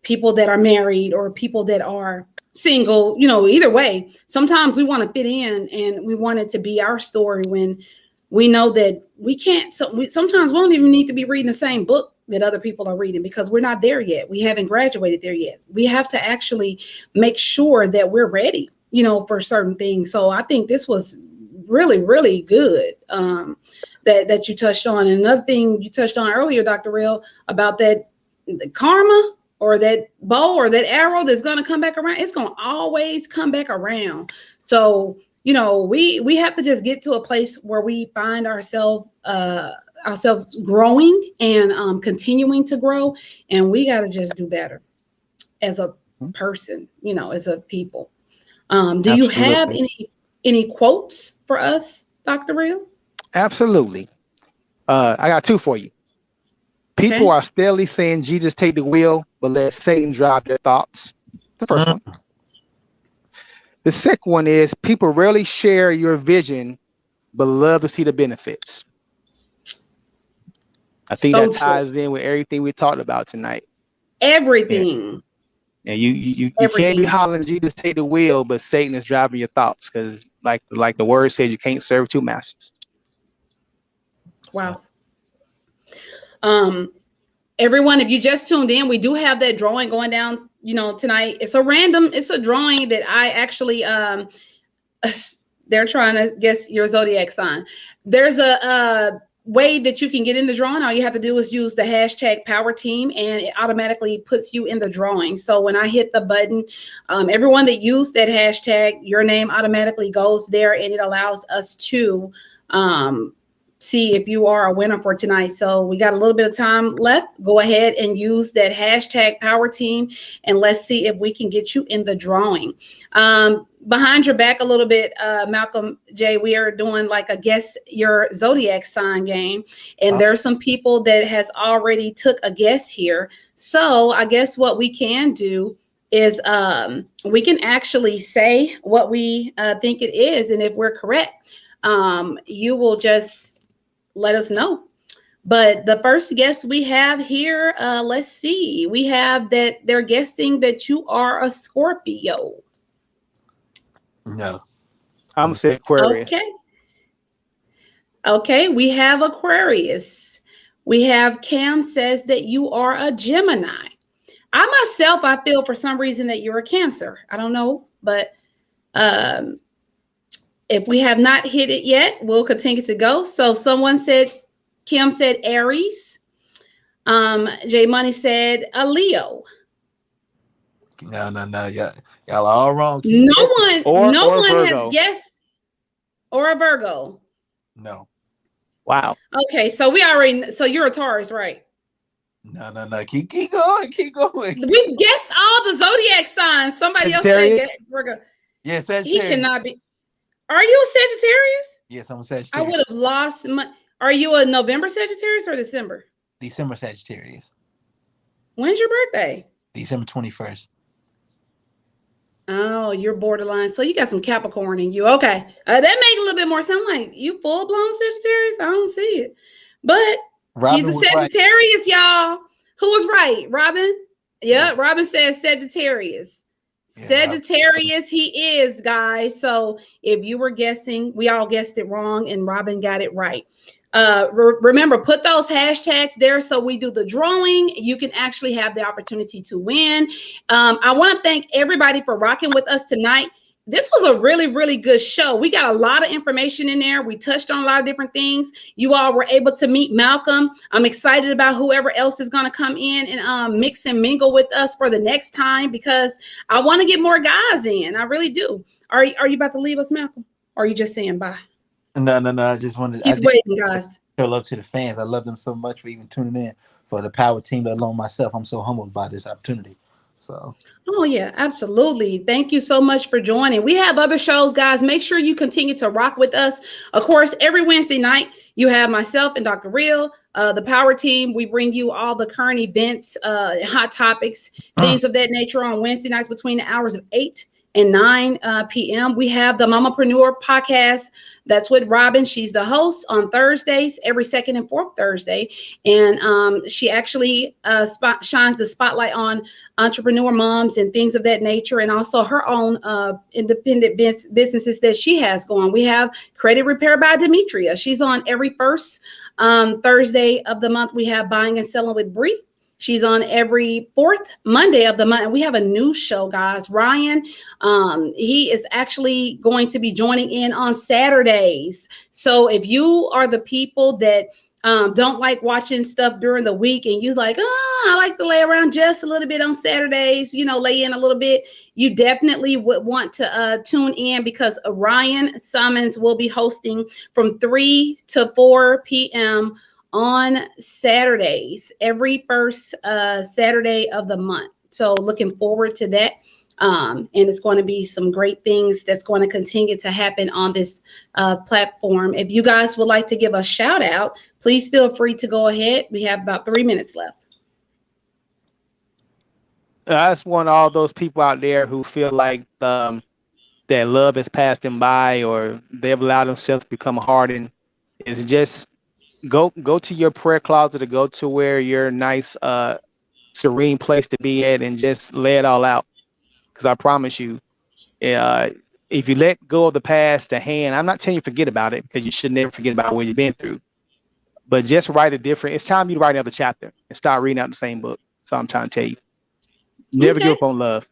people that are married, or people that are single, either way, sometimes we want to fit in and we want it to be our story, when we know that we can't. So sometimes we don't even need to be reading the same book that other people are reading, because we're not there yet. We haven't graduated there yet. We have to actually make sure that we're ready, for certain things. So I think this was really, really good, that you touched on. And another thing you touched on earlier, Dr. Real, about that the karma, or that bow, or that arrow that's going to come back around. It's going to always come back around. So we have to just get to a place where we find ourselves growing and continuing to grow, and we got to just do better as a person, as a people. Do you have Absolutely. any quotes for us, Dr. Real? Absolutely. I got two for you. People Okay. are steadily saying, Jesus, take the wheel, but let Satan drive their thoughts. The first one. Mm, The second one is, people rarely share your vision, but love to see the benefits. I think that So true. ties in with everything we talked about tonight. Yeah. Everything. And you can't be Everything. hollering, Jesus, take the wheel, but Satan is driving your thoughts, because like the word says, you can't serve two masters. that's right. Wow. Um, Everyone, if you just tuned in, we do have that drawing going down, tonight. It's a drawing that I actually, they're trying to guess your zodiac sign. There's a way that you can get in the drawing. All you have to do is use the hashtag PowerTeam, and it automatically puts you in the drawing. So when I hit the button, everyone that used that hashtag, your name automatically goes there, and it allows us to see if you are a winner for tonight. So we got a little bit of time left. Go ahead and use that hashtag PowerTeam, and let's see if we can get you in the drawing. Behind your back a little bit, Malcolm J, we are doing like a guess your zodiac sign game, and Oh, there's some people that has already took a guess here. So I guess what we can do is we can actually say what we think it is, and if we're correct, you will just let us know. But the first guest we have here, let's see, we have that they're guessing that you are a Scorpio. no. I'm gonna say Aquarius. Okay. Okay, we have Aquarius. We have Cam says that you are a Gemini. I feel for some reason that you're a Cancer. I don't know, but um, if we have not hit it yet, we'll continue to go. So Kim said Aries. J Money said a Leo. No, no, no. Y'all are all wrong. Keep No guessing. one, Or no or one has Virgo. guessed, or a Virgo. No. Wow. Okay, so you're a Taurus, right? No, no, no. Keep going. Keep going. Keep We've guessed all the zodiac signs. Somebody else said Sagittarius. Virgo. Yeah, He Sagittarius. cannot be. Are you a Sagittarius? Yes, I'm a I Sagittarius. would have lost my. Are you a November Sagittarius or December? December Sagittarius. When's your birthday? December 21st. Oh, you're borderline. So you got some Capricorn in you. Okay. That make a little bit more sense. I'm like, you full blown Sagittarius? I don't see it. But he's Robin a was right. Sagittarius, y'all. Who was right? Robin? Yeah, Yes. Robin says Sagittarius. Yeah, Robin. Sagittarius, he is, guys. So if you were guessing, we all guessed it wrong, and Robin got it right. Remember, put those hashtags there so we do the drawing. You can actually have the opportunity to win. I want to thank everybody for rocking with us tonight. This was a really, really good show. We got a lot of information in there. We touched on a lot of different things. You all were able to meet Malcolm. I'm excited about whoever else is going to come in and mix and mingle with us for the next time, because I want to get more guys in. I really do. Are you about to leave us, Malcolm? Or are you just saying bye? No. I just wanted. I He's did waiting, guys. show love to the fans. I love them so much for even tuning in for the power team. Let alone myself. I'm so humbled by this opportunity. So Oh, yeah, absolutely. Thank you so much for joining. We have other shows, guys. Make sure you continue to rock with us. Of course, every Wednesday night, you have myself and Dr. Real, the Power Team. We bring you all the current events, hot topics, things of that nature on Wednesday nights between the hours of 8 and 9 p.m. We have the Mamapreneur podcast. That's with Robin. She's the host on Thursdays, every second and fourth Thursday. And she actually shines the spotlight on entrepreneur moms and things of that nature, and also her own independent businesses that she has going. We have Credit Repair by Demetria. She's on every first Thursday of the month. We have Buying and Selling with Bree. She's on every fourth Monday of the month. And we have a new show, guys. Ryan, he is actually going to be joining in on Saturdays. So if you are the people that don't like watching stuff during the week, and you like, oh, I like to lay around just a little bit on Saturdays, lay in a little bit, you definitely would want to tune in, because Ryan Summons will be hosting from 3 to 4 p.m. on Saturdays, every first Saturday of the month. So looking forward to that. And it's going to be some great things that's going to continue to happen on this platform. If you guys would like to give a shout out, please feel free to go ahead. We have about 3 minutes left. I just want all those people out there who feel like that love has passed them by, or they've allowed themselves to become hardened, is just go to your prayer closet, or go to where your nice serene place to be at, and just lay it all out. Because I promise you, uh, if you let go of the past, the hand, I'm not telling you forget about it, because you should never forget about what you've been through. But just write a different. It's time you to write another chapter and start reading out the same book. So I'm trying to tell you, never give Okay. up on love.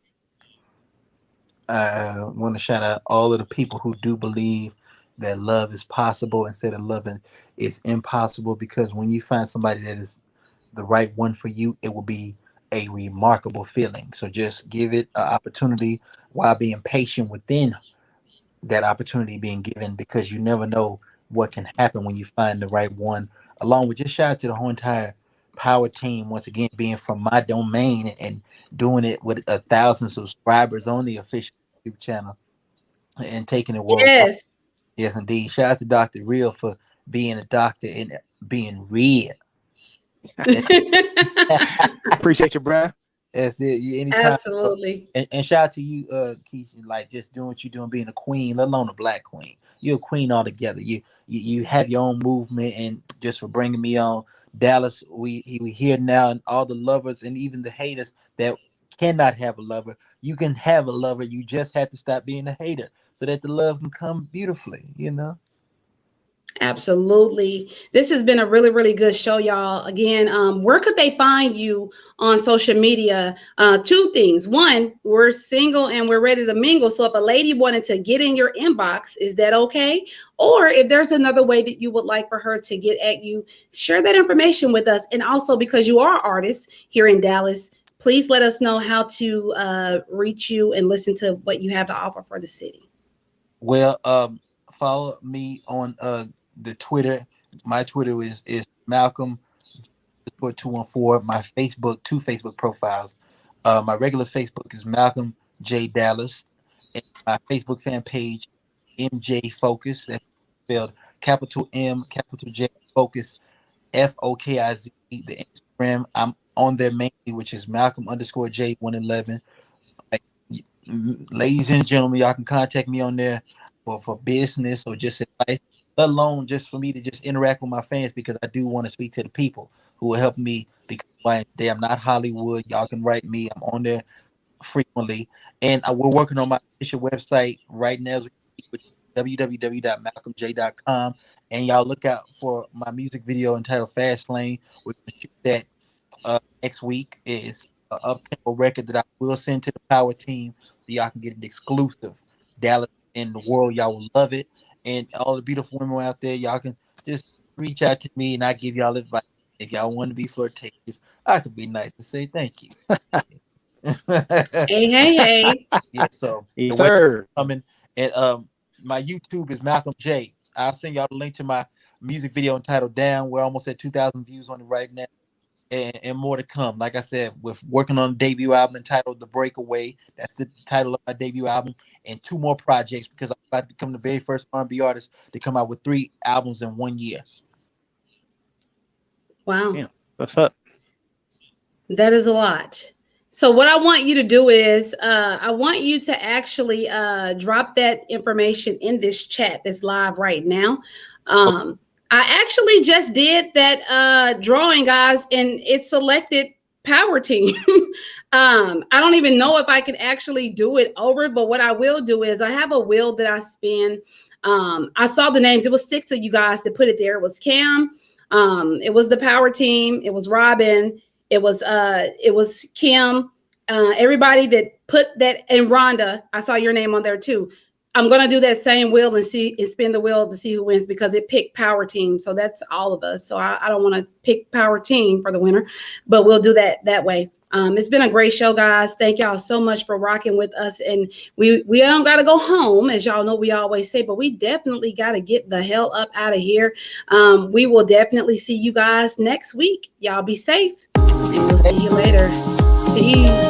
I want to shout out all of the people who do believe that love is possible instead of loving is impossible. Because when you find somebody that is the right one for you, it will be a remarkable feeling. So just give it an opportunity while being patient within that opportunity being given, because you never know what can happen when you find the right one. Along with, just shout out to the whole entire power team once again, being from my domain and doing it with 1,000 subscribers on the official YouTube channel and taking it worldwide. Yes. Yes, indeed. Shout out to Dr. Real for being a doctor and being real. Appreciate you, bruh. That's it. Anytime. Absolutely. And shout out to you, Keisha, like just doing what you're doing, being a queen, let alone a black queen. You're a queen altogether. You have your own movement, and just for bringing me on, Dallas. We here now, and all the lovers and even the haters that cannot have a lover. You can have a lover. You just have to stop being a hater, so that the love can come beautifully. You know. Absolutely. This has been a really, really good show, y'all. Again, where could they find you on social media? Two things. One, we're single and we're ready to mingle. So if a lady wanted to get in your inbox, is that okay? Or if there's another way that you would like for her to get at you, share that information with us. And also, because you are artists here in Dallas, please let us know how to reach you and listen to what you have to offer for the city. Well, follow me on the Twitter. My Twitter is Malcolm 214. My Facebook, two Facebook profiles. My regular Facebook is Malcolm J Dallas, and my Facebook fan page MJ Focus. That's spelled capital M, capital J Focus, FOKIZ. The Instagram I'm on there mainly, which is Malcolm _J 111. Like ladies and gentlemen, y'all can contact me on there for business or just advice, let alone just for me to just interact with my fans, because I do want to speak to the people who will help me become who I am today. I'm not Hollywood. Y'all can write me. I'm on there frequently, and we're working on my official website right now, which is www.malcolmj.com. And y'all look out for my music video entitled Fast Lane. We're gonna shoot that next week. Is an up-tempo record that I will send to the Power Team so y'all can get an exclusive. Dallas and the world, y'all will love it. And all the beautiful women out there, y'all can just reach out to me and I give y'all advice. If y'all want to be flirtatious, I could be nice and say thank you. Hey, hey, hey. Yeah, so Yes, the way sir. coming, and my YouTube is Malcolm J. I'll send y'all the link to my music video entitled Down. We're almost at 2,000 views on it right now, and more to come. Like I said, we're working on a debut album entitled The Breakaway. That's the title of my debut album, and 2 more projects, because I'm about to become the very first R&B artist to come out with 3 albums in 1 year. Wow. Yeah. What's up? That is a lot. So what I want you to do is I want you to actually drop that information in this chat that's live right now. Um, I actually just did that drawing, guys, and it selected Power Team. I don't even know if I can actually do it over, but what I will do is I have a wheel that I spin. I saw the names. It was 6 of you guys that put it there. It was Cam. It was the Power Team. It was Robin. It was Kim, everybody that put that, and Rhonda. I saw your name on there too. I'm gonna do that same wheel and spin the wheel to see who wins, because it picked Power Team. So that's all of us. So I don't want to pick Power Team for the winner, but we'll do that way. It's been a great show, guys. Thank y'all so much for rocking with us. And we don't got to go home, as y'all know we always say, but we definitely got to get the hell up out of here. We will definitely see you guys next week. Y'all be safe, and we'll see you later. Peace.